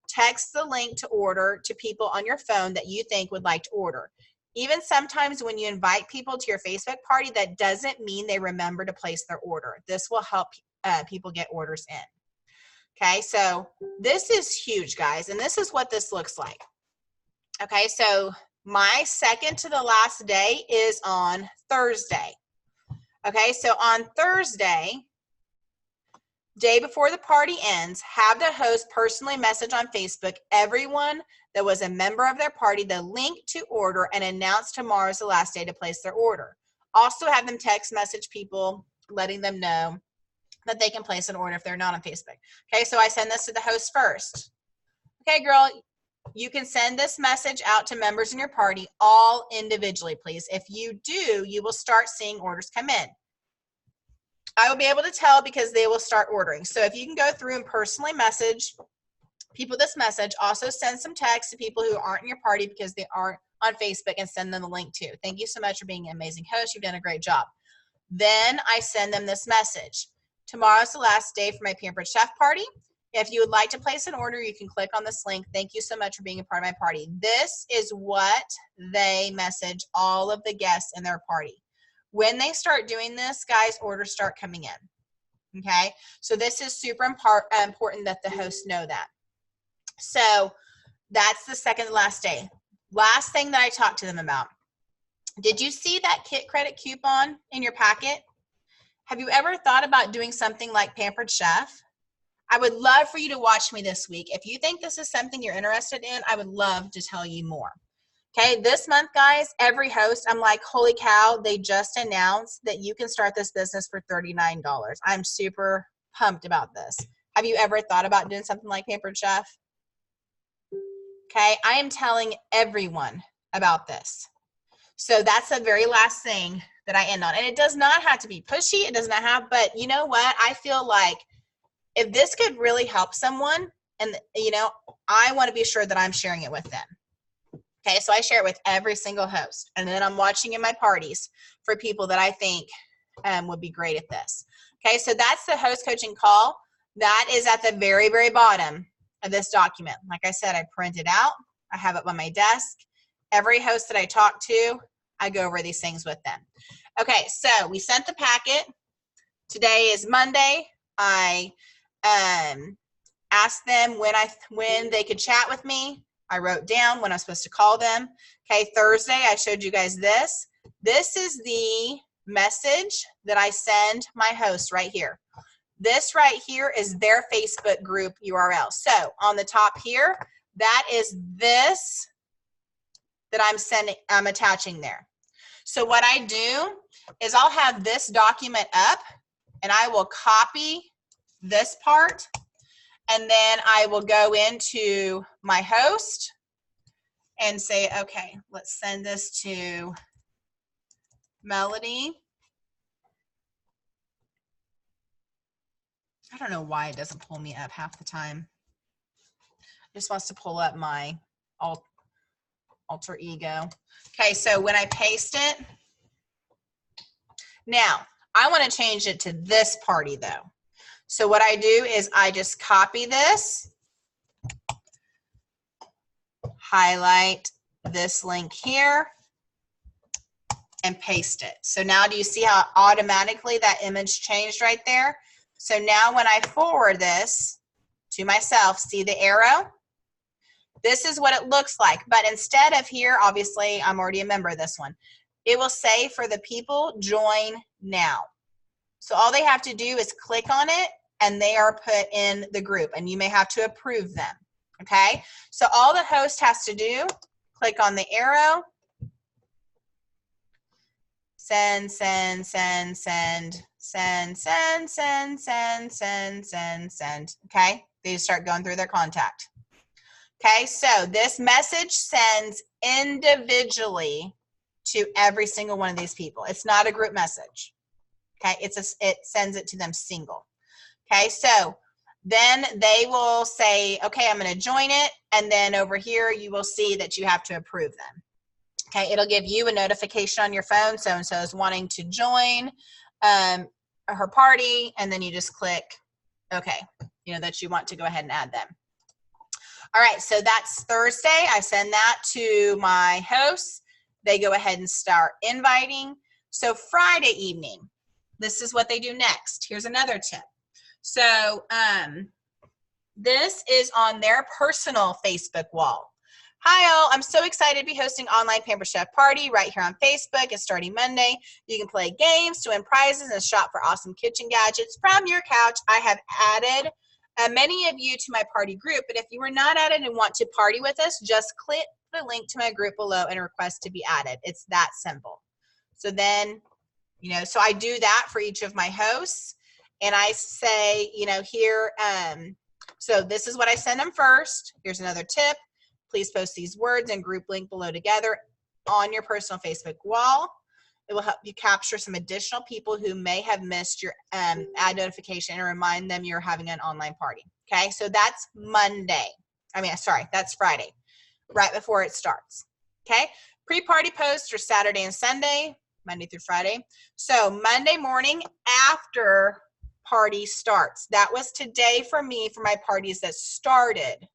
Text the link to order to people on your phone that you think would like to order. Even sometimes when you invite people to your Facebook party, that doesn't mean they remember to place their order. This will help people get orders in. Okay, so this is huge, guys, and this is what this looks like. Okay, so my second to the last day is on Thursday. Okay, so on Thursday, day before the party ends, have the host personally message on Facebook everyone that was a member of their party the link to order and announce tomorrow's the last day to place their order. Also have them text message people letting them know that they can place an order if they're not on Facebook. Okay, so I send this to the host first. Okay, girl, you can send this message out to members in your party all individually, please. If you do, you will start seeing orders come in. I will be able to tell because they will start ordering. So if you can go through and personally message people this message, also send some text to people who aren't in your party because they aren't on Facebook and send them the link too. Thank you so much for being an amazing host. You've done a great job. Then I send them this message. Tomorrow's the last day for my Pampered Chef party. If you would like to place an order, you can click on this link. Thank you so much for being a part of my party. This is what they message all of the guests in their party. When they start doing this, guys, orders start coming in. Okay, so this is super important that the hosts know that. So that's the second to last day. Last thing that I talked to them about. Did you see that Kit Credit coupon in your packet? Have you ever thought about doing something like Pampered Chef? I would love for you to watch me this week. If you think this is something you're interested in, I would love to tell you more. Okay, this month, guys, every host, I'm like, holy cow, they just announced that you can start this business for $39. I'm super pumped about this. Have you ever thought about doing something like Pampered Chef? Okay, I am telling everyone about this. So that's the very last thing that I end on. And it does not have to be pushy. It does not have, but you know what? I feel like if this could really help someone, and you know, I want to be sure that I'm sharing it with them. Okay, so I share it with every single host. And then I'm watching in my parties for people that I think would be great at this. Okay, so that's the host coaching call. That is at the very, very bottom of this document. Like I said, I print it out. I have it on my desk. Every host that I talk to, I go over these things with them. Okay, so we sent the packet. Today is Monday. I asked them when they could chat with me. I wrote down when I'm supposed to call them. Okay, Thursday, I showed you guys this. This is the message that I send my host right here. This right here is their Facebook group URL. So on the top here, that is this that I'm attaching there. So what I do is I'll have this document up and I will copy this part. And then I will go into my host and say, okay, let's send this to Melody. I don't know why it doesn't pull me up half the time. It just wants to pull up my alter ego. Okay, so when I paste it, now I want to change it to this party though. So what I do is I just copy this, highlight this link here, and paste it. So now do you see how automatically that image changed right there? So now when I forward this to myself, see the arrow? This is what it looks like. But instead of here, obviously I'm already a member of this one. It will say for the people, join now. So all they have to do is click on it and they are put in the group and you may have to approve them. Okay, so all the host has to do, click on the arrow, send, send, send, send, send, send, send, send, send, send, send. Okay, they just start going through their contact. Okay, so this message sends individually to every single one of these people. It's not a group message. Okay, it sends it to them single. Okay, so then they will say, okay, I'm going to join it. And then over here, you will see that you have to approve them. Okay, it'll give you a notification on your phone. So-and-so is wanting to join her party. And then you just click, okay, you know, that you want to go ahead and add them. All right, so that's Thursday. I send that to my hosts. They go ahead and start inviting. So Friday evening, this is what they do next. Here's another tip. So this is on their personal Facebook wall. Hi all, I'm so excited to be hosting Online Pampered Chef Party right here on Facebook. It's starting Monday. You can play games to win prizes and shop for awesome kitchen gadgets from your couch. I have added many of you to my party group, but if you were not added and want to party with us, just click the link to my group below and request to be added. It's that simple. So then, so I do that for each of my hosts, and I say, here, so this is what I send them first. Here's another tip. Please post these words and group link below together on your personal Facebook wall. It will help you capture some additional people who may have missed your ad notification and remind them you're having an online party. Okay, so that's that's Friday, right before it starts. Okay, pre-party posts are Saturday and Sunday, Monday through Friday. So Monday morning after party starts. That was today for me for my parties that started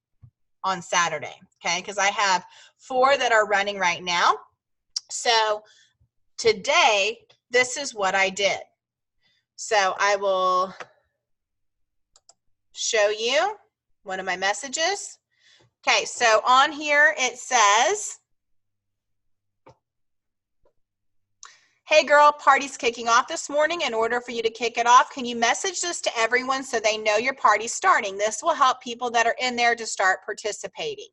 on Saturday, okay? Because I have 4 that are running right now. So today, this is what I did. So I will show you one of my messages. Okay, so on here it says, hey girl, party's kicking off this morning. In order for you to kick it off, can you message this to everyone so they know your party's starting? This will help people that are in there to start participating.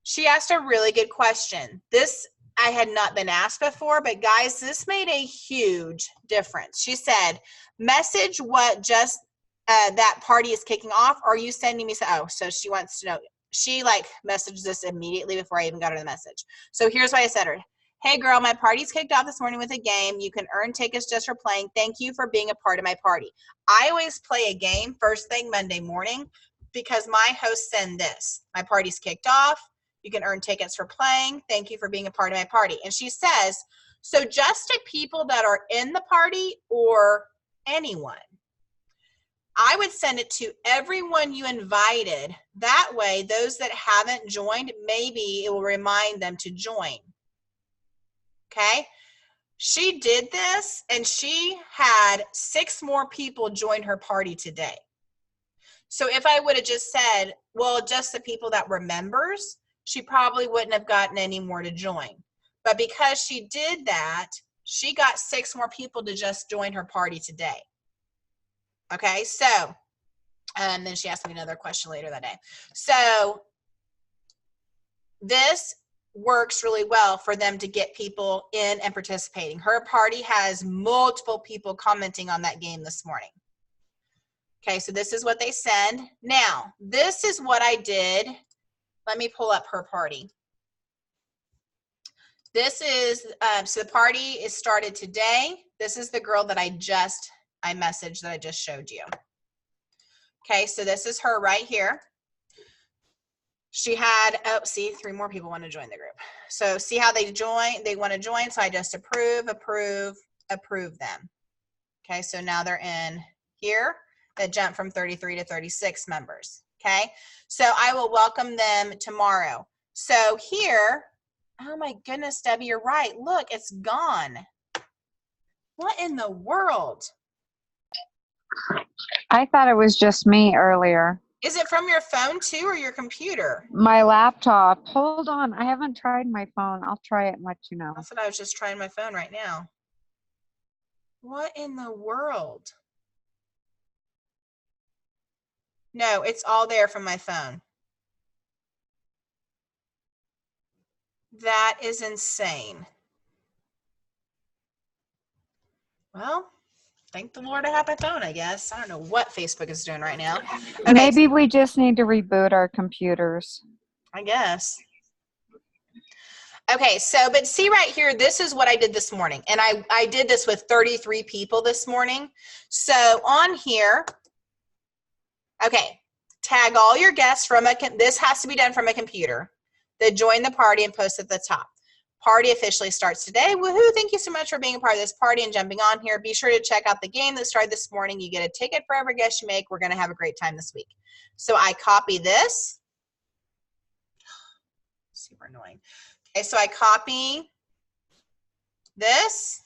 She asked a really good question. This I had not been asked before, but guys, this made a huge difference. She said, message what just that party is kicking off. Are you sending me, so she wants to know. She messaged this immediately before I even got her the message. So here's what I said to her. Hey girl, my party's kicked off this morning with a game. You can earn tickets just for playing. Thank you for being a part of my party. I always play a game first thing Monday morning because my hosts send this. My party's kicked off. You can earn tickets for playing. Thank you for being a part of my party. And she says, so just to people that are in the party or anyone, I would send it to everyone you invited. That way, those that haven't joined, maybe it will remind them to join. Okay, she did this and she had 6 more people join her party today. So if I would have just said, well, just the people that were members, she probably wouldn't have gotten any more to join. But because she did that, she got 6 more people to just join her party today. Okay, so, and then she asked me another question later that day. So this works really well for them to get people in and participating. Her party has multiple people commenting on that game this morning. Okay, so this is what they send. Now, this is what I did. Let me pull up her party. This is, so the party is started today. This is the girl that I messaged that I just showed you. Okay, so this is her right here. She had, 3 more people want to join the group. So see how they want to join. So I just approve them. Okay, so now they're in here. That jumped from 33 to 36 members. Okay, so I will welcome them tomorrow. So here, oh my goodness, Debbie, you're right. Look, it's gone. What in the world? I thought it was just me earlier. Is it from your phone too or your computer? My laptop. Hold on. I haven't tried my phone. I'll try it and let you know. That's what I was just trying my phone right now. What in the world? No, it's all there from my phone. That is insane. Well, thank the Lord I have my phone, I guess. I don't know what Facebook is doing right now. Okay. Maybe we just need to reboot our computers. I guess. Okay, so, but see right here, this is what I did this morning. And I did this with 33 people this morning. So on here, okay, tag all your guests from this has to be done from a computer. Then join the party and post at the top. Party officially starts today. Woohoo, thank you so much for being a part of this party and jumping on here. Be sure to check out the game that started this morning. You get a ticket for every guest you make. We're going to have a great time this week. So I copy this. Super annoying. Okay, so I copy this.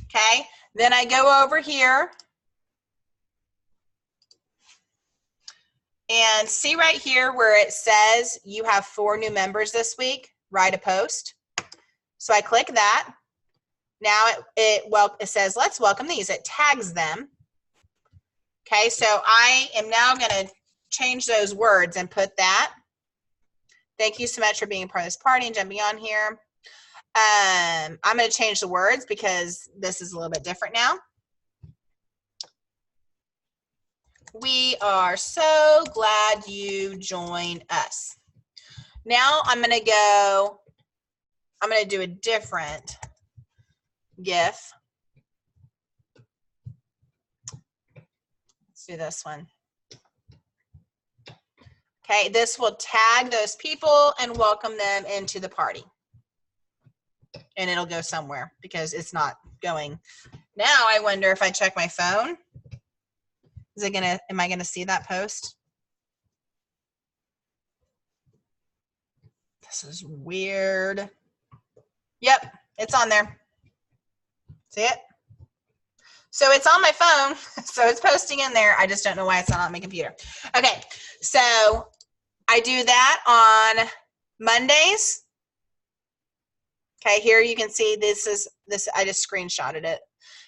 Okay, then I go over here And see right here where it says you have 4 new members this week, write a post. So I click that. Now it says, let's welcome these. It tags them. Okay, so I am now going to change those words and put that. Thank you so much for being a part of this party and jumping on here. I'm going to change the words because this is a little bit different now. We are so glad you joined us. Now I'm going to do a different GIF. Let's do this one. Okay, this will tag those people and welcome them into the party. And it'll go somewhere because it's not going. Now I wonder if I check my phone. Am I gonna see that post? This is weird. Yep, it's on there. See it? So it's on my phone, so it's posting in there. I just don't know why it's not on my computer. Okay, so I do that on Mondays. Okay, here you can see this. I just screenshotted it.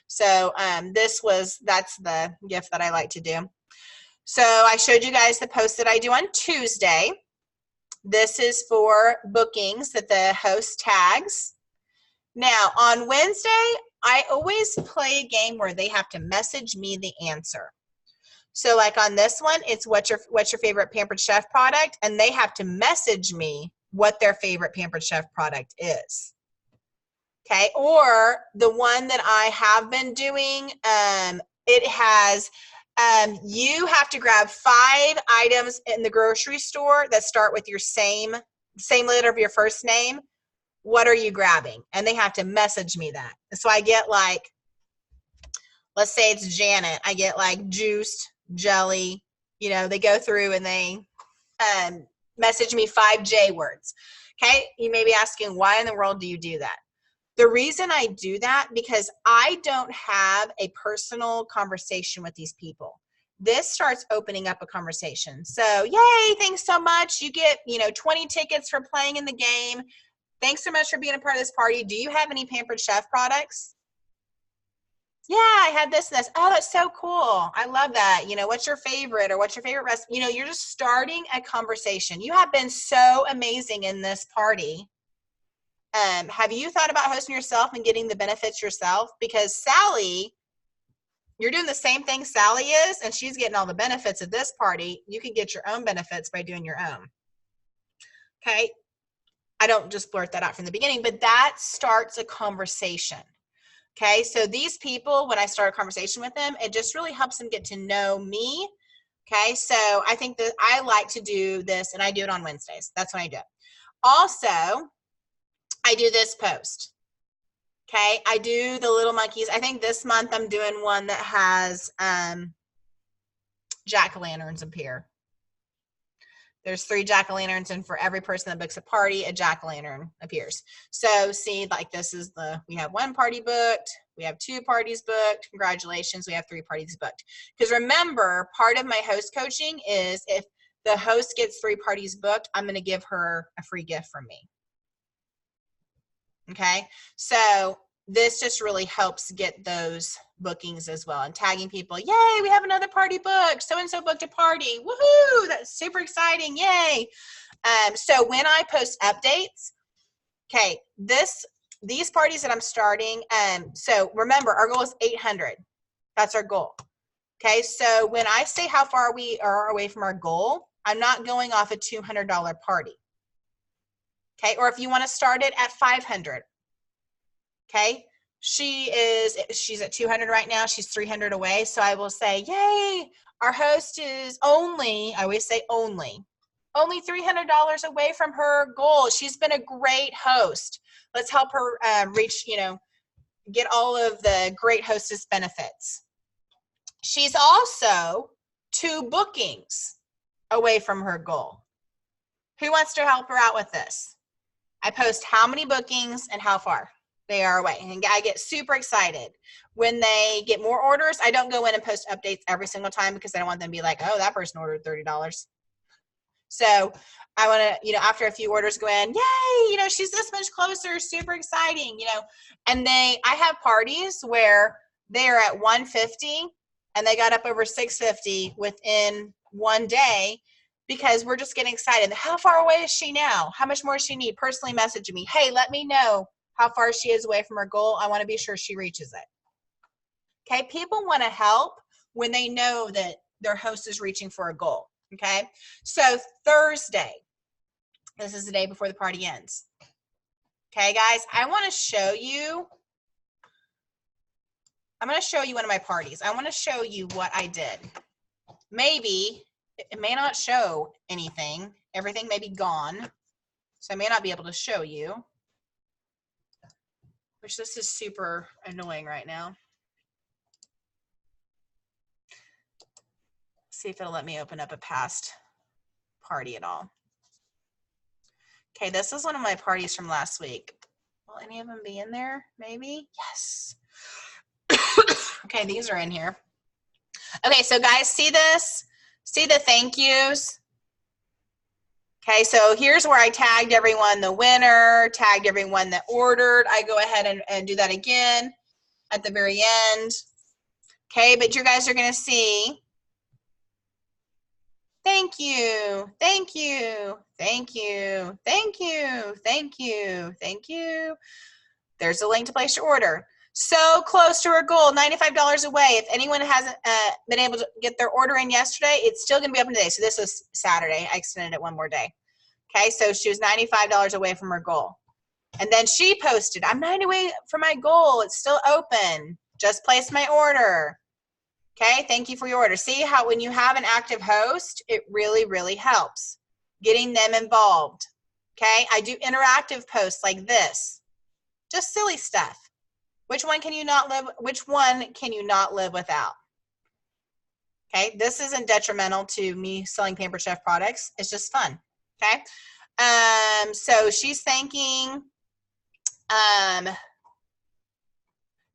So that's the GIF that I like to do. So I showed you guys the post that I do on Tuesday. This is for bookings that the host tags. Now on Wednesday, I always play a game where they have to message me the answer. So like on this one, it's what's your favorite Pampered Chef product, and they have to message me what their favorite Pampered Chef product is. Okay, or the one that I have been doing, it has, you have to grab 5 items in the grocery store that start with your same letter of your first name. What are you grabbing? And they have to message me that. So I get like, let's say it's Janet. I get like juiced, jelly, you know, they go through and they message me 5 J words. Okay, you may be asking, why in the world do you do that? The reason I do that, because I don't have a personal conversation with these people. This starts opening up a conversation. So, yay, thanks so much. You get, 20 tickets for playing in the game. Thanks so much for being a part of this party. Do you have any Pampered Chef products? Yeah, I had this and this. Oh, that's so cool. I love that. What's your favorite, or what's your favorite recipe? You're just starting a conversation. You have been so amazing in this party. Have you thought about hosting yourself and getting the benefits yourself? Because Sally, you're doing the same thing Sally is, and she's getting all the benefits of this party. You can get your own benefits by doing your own. Okay? I don't just blurt that out from the beginning, but that starts a conversation. Okay? So these people, when I start a conversation with them, it just really helps them get to know me. Okay? So I think that I like to do this, and I do it on Wednesdays. That's when I do it. Also, I do this post. Okay, I do the little monkeys. I think this month I'm doing one that has jack-o'-lanterns appear. There's 3 jack-o'-lanterns, and for every person that books a party, a jack-o'-lantern appears. So see, like this is we have 1 party booked, we have 2 parties booked. Congratulations, we have 3 parties booked. Because remember, part of my host coaching is if the host gets 3 parties booked, I'm going to give her a free gift from me. Okay, so this just really helps get those bookings as well, and tagging people. Yay, we have another party booked. So-and-so booked a party. Woohoo, that's super exciting. Yay. So when I post updates, okay, these parties that I'm starting, so remember, our goal is 800. That's our goal. Okay, so when I say how far we are away from our goal, I'm not going off a $200 party. Okay, or if you want to start it at 500. Okay, she's at 200 right now. She's 300 away. So I will say, yay, our host is I always say only $300 away from her goal. She's been a great host. Let's help her reach, get all of the great hostess benefits. She's also 2 bookings away from her goal. Who wants to help her out with this? I post how many bookings and how far. They are away. And I get super excited. When they get more orders, I don't go in and post updates every single time because I don't want them to be like, oh, that person ordered $30. So I want to, after a few orders go in, yay, she's this much closer, super exciting, And I have parties where they're at 150 and they got up over 650 within one day because we're just getting excited. How far away is she now? How much more does she need? Personally message me. Hey, let me know how far she is away from her goal. I want to be sure she reaches it. Okay, people want to help when they know that their host is reaching for a goal. Okay, so Thursday, this is the day before the party ends. Okay, guys, I'm going to show you one of my parties. I want to show you what I did. Maybe it may not show anything. Everything may be gone, so I may not be able to show you, which this is super annoying right now. See if it'll let me open up a past party at all. Okay, this is one of my parties from last week. Will any of them be in there? Maybe? Yes. Okay, these are in here. Okay, so guys, see this? See the thank yous? Okay, so here's where I tagged everyone, the winner, tagged everyone that ordered. I go ahead and do that again at the very end. Okay, but you guys are going to see. Thank you, thank you, thank you, thank you, thank you, thank you. There's a link to place your order. So close to our goal, $95 away. If anyone hasn't been able to get their order in yesterday, it's still going to be open today. So this was Saturday. I extended it one more day. Okay, so she was $95 away from her goal. And then she posted, I'm 90 away from my goal. It's still open. Just placed my order. Okay, thank you for your order. See how when you have an active host, it really, really helps getting them involved. Okay, I do interactive posts like this. Just silly stuff. Which one can you not live without? Okay, this isn't detrimental to me selling Pampered Chef products. It's just fun. Okay, so she's thanking,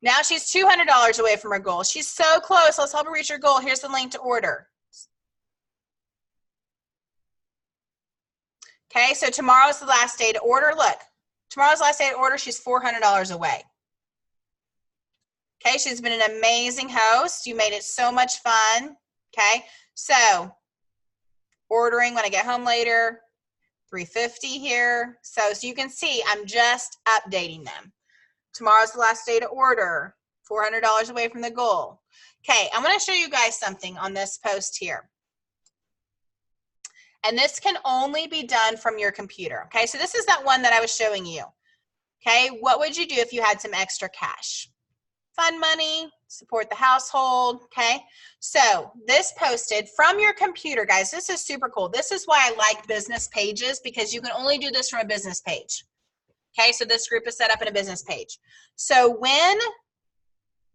now she's $200 away from her goal. She's so close. Let's help her reach her goal. Here's the link to order. Okay, so tomorrow's the last day to order. Look, tomorrow's the last day to order. She's $400 away. Okay, she's been an amazing host. You made it so much fun. Okay, so ordering when I get home later, $350 here. So you can see I'm just updating them. Tomorrow's the last day to order, $400 away from the goal. Okay, I'm going to show you guys something on this post here. And this can only be done from your computer. Okay, so this is that one that I was showing you. Okay, what would you do if you had some extra cash? Fun money, support the household. Okay, so this posted from your computer, guys. This is super cool. This is why I like business pages, because you can only do this from a business page. Okay, so this group is set up in a business page. So when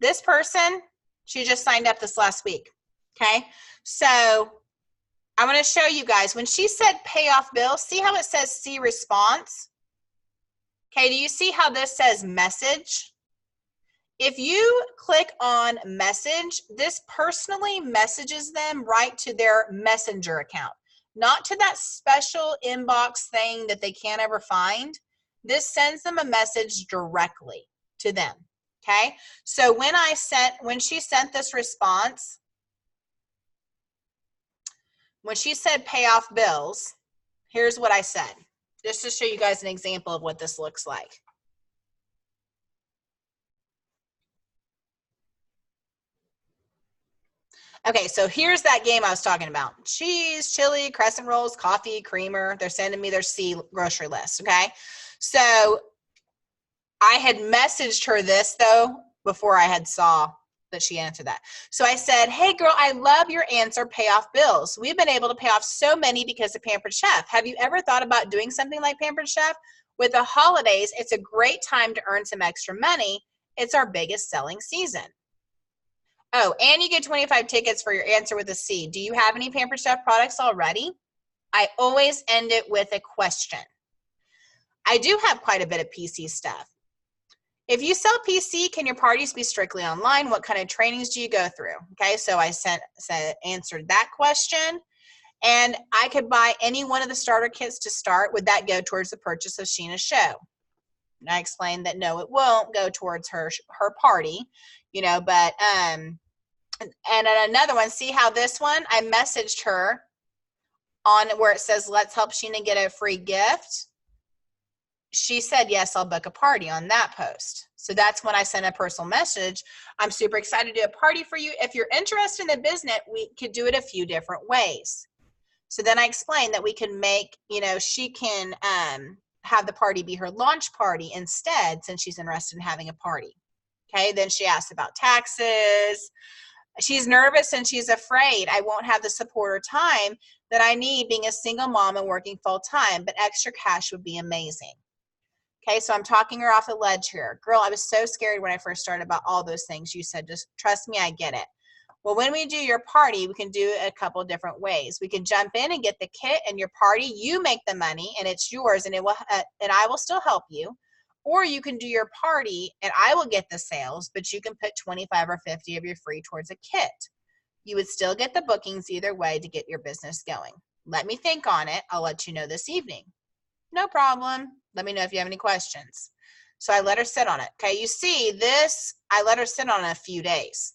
this person, she just signed up this last week. Okay, so I want to show you guys, when she said pay off bills, see how it says see response? Okay, do you see how this says message? If you click on message, this personally messages them right to their Messenger account, not to that special inbox thing that they can't ever find. This sends them a message directly to them. Okay, so when she sent this response, when she said pay off bills, here's what I said, just to show you guys an example of what this looks like. Okay, so here's that game I was talking about. Cheese, chili, crescent rolls, coffee, creamer. They're sending me their C grocery list, okay? So I had messaged her this, though, before I had saw that she answered that. So I said, hey, girl, I love your answer, pay off bills. We've been able to pay off so many because of Pampered Chef. Have you ever thought about doing something like Pampered Chef? With the holidays, it's a great time to earn some extra money. It's our biggest selling season. Oh, and you get 25 tickets for your answer with a C. Do you have any Pampered Chef products already? I always end it with a question. I do have quite a bit of PC stuff. If you sell PC, can your parties be strictly online? What kind of trainings do you go through? Okay, so I answered that question. And I could buy any one of the starter kits to start. Would that go towards the purchase of Sheena's show? And I explained that no, it won't go towards her party, you know, but, and another one, see how this one, I messaged her on where it says, let's help Sheena get a free gift. She said, yes, I'll book a party on that post. So that's when I sent a personal message. I'm super excited to do a party for you. If you're interested in the business, we could do it a few different ways. So then I explained that we can make, you know, she can have the party be her launch party instead, since she's interested in having a party. Okay, then she asked about taxes. She's nervous and she's afraid I won't have the support or time that I need being a single mom and working full time, but extra cash would be amazing. Okay, so I'm talking her off the ledge here. Girl, I was so scared when I first started about all those things. You said, just trust me, I get it. Well, when we do your party, we can do it a couple of different ways. We can jump in and get the kit and your party. You make the money and it's yours, and it will, and I will still help you. Or you can do your party and I will get the sales, but you can put 25 or 50 of your free towards a kit. You would still get the bookings either way to get your business going. Let me think on it. I'll let you know this evening. No problem. Let me know if you have any questions. So I let her sit on it. Okay, you see this, I let her sit on it a few days.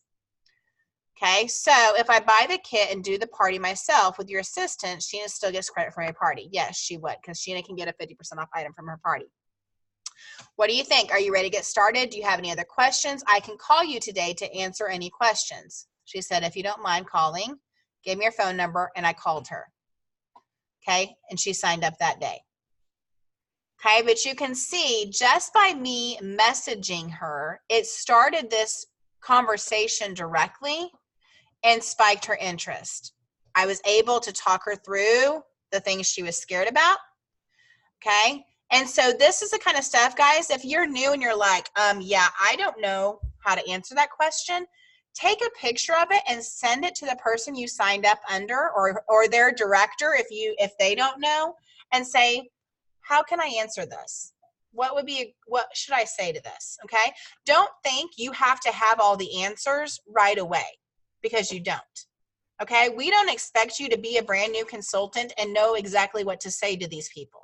Okay, so if I buy the kit and do the party myself with your assistant, Sheena still gets credit for my party. Yes, she would, because Sheena can get a 50% off item from her party. What do you think? Are you ready to get started? Do you have any other questions? I can call you today to answer any questions. She said, if you don't mind calling, give me your phone number, and I called her. Okay, and she signed up that day. Okay, but you can see just by me messaging her, it started this conversation directly and spiked her interest. I was able to talk her through the things she was scared about. Okay, and so this is the kind of stuff, guys, if you're new and you're like, yeah, I don't know how to answer that question, take a picture of it and send it to the person you signed up under, or their director if they don't know, and say, how can I answer this? What should I say to this? Okay, don't think you have to have all the answers right away, because you don't. Okay, we don't expect you to be a brand new consultant and know exactly what to say to these people.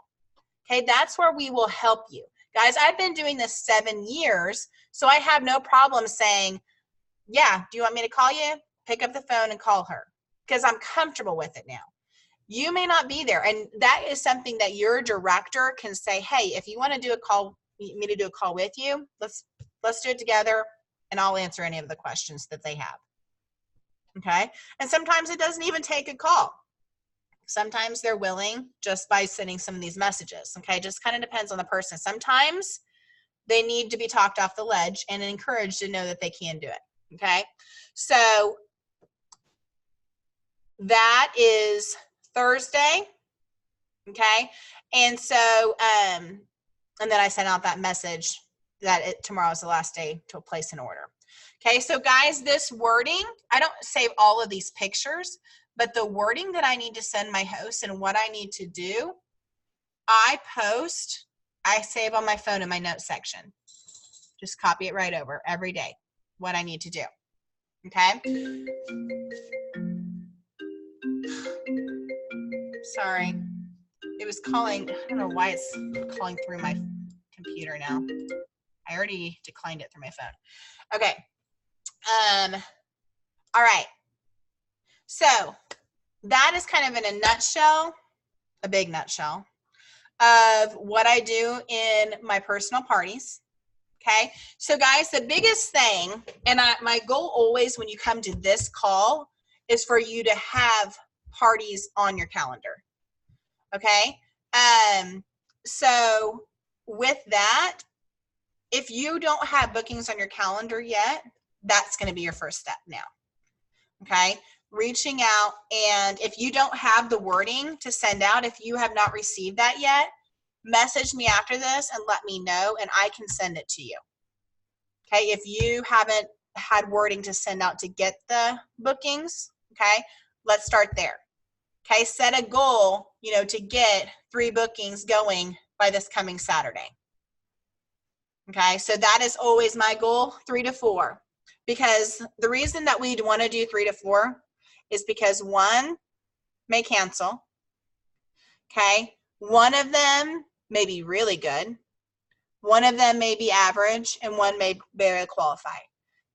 Okay, that's where we will help you. Guys, I've been doing this 7 years, so I have no problem saying, yeah, do you want me to call you? Pick up the phone and call her, because I'm comfortable with it now. You may not be there, and that is something that your director can say, hey, if you want to do a call, me to do a call with you, let's do it together, and I'll answer any of the questions that they have. Okay, and sometimes it doesn't even take a call. Sometimes they're willing just by sending some of these messages. Okay, just kind of depends on the person. Sometimes they need to be talked off the ledge and encouraged to know that they can do it. Okay, so that is Thursday. Okay, and so and then I sent out that message that tomorrow is the last day to place an order. Okay, so guys, this wording, I don't save all of these pictures, but the wording that I need to send my host and what I need to do, I save on my phone in my notes section. Just copy it right over every day, what I need to do. Okay. Sorry. It was calling. I don't know why it's calling through my computer now. I already declined it through my phone. Okay. All right. So that is kind of in a nutshell, a big nutshell, of what I do in my personal parties. Okay. So guys, the biggest thing, and my goal always when you come to this call is for you to have parties on your calendar. Okay. So with that, if you don't have bookings on your calendar yet, that's going to be your first step now. Okay. Reaching out, and if you don't have the wording to send out, if you have not received that yet, message me after this and let me know, and I can send it to you. Okay. If you haven't had wording to send out to get the bookings, okay, let's start there. Okay. Set a goal, to get 3 bookings going by this coming Saturday. Okay, so that is always my goal, 3 to 4. Because the reason that we'd want to do 3 to 4 is because one may cancel. Okay, one of them may be really good. One of them may be average, and one may barely qualify.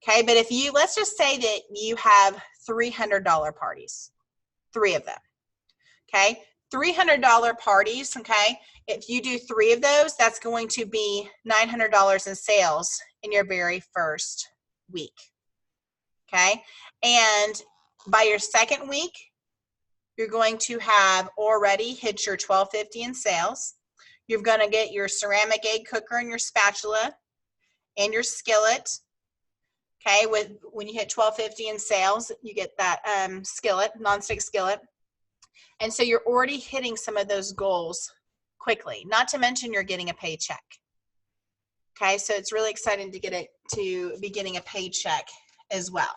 Okay, but if you, let's just say that you have $300 parties, 3 of them. Okay, $300 parties, okay, if you do 3 of those, that's going to be $900 in sales in your very first week. Okay, and by your second week, you're going to have already hit your $12.50 in sales. You're going to get your ceramic egg cooker and your spatula and your skillet. Okay, when you hit $12.50 in sales, you get that skillet, nonstick skillet. And so you're already hitting some of those goals quickly, not to mention you're getting a paycheck. Okay, so it's really exciting to be getting a paycheck as well.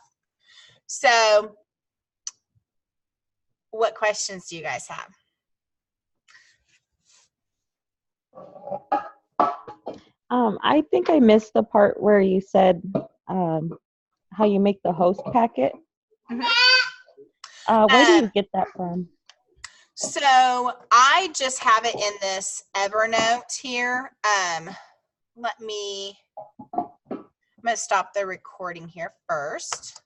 So what questions do you guys have? I think I missed the part where you said how you make the host packet. Mm-hmm. Where do you get that from? So I just have it in this Evernote here. I'm going to stop the recording here first.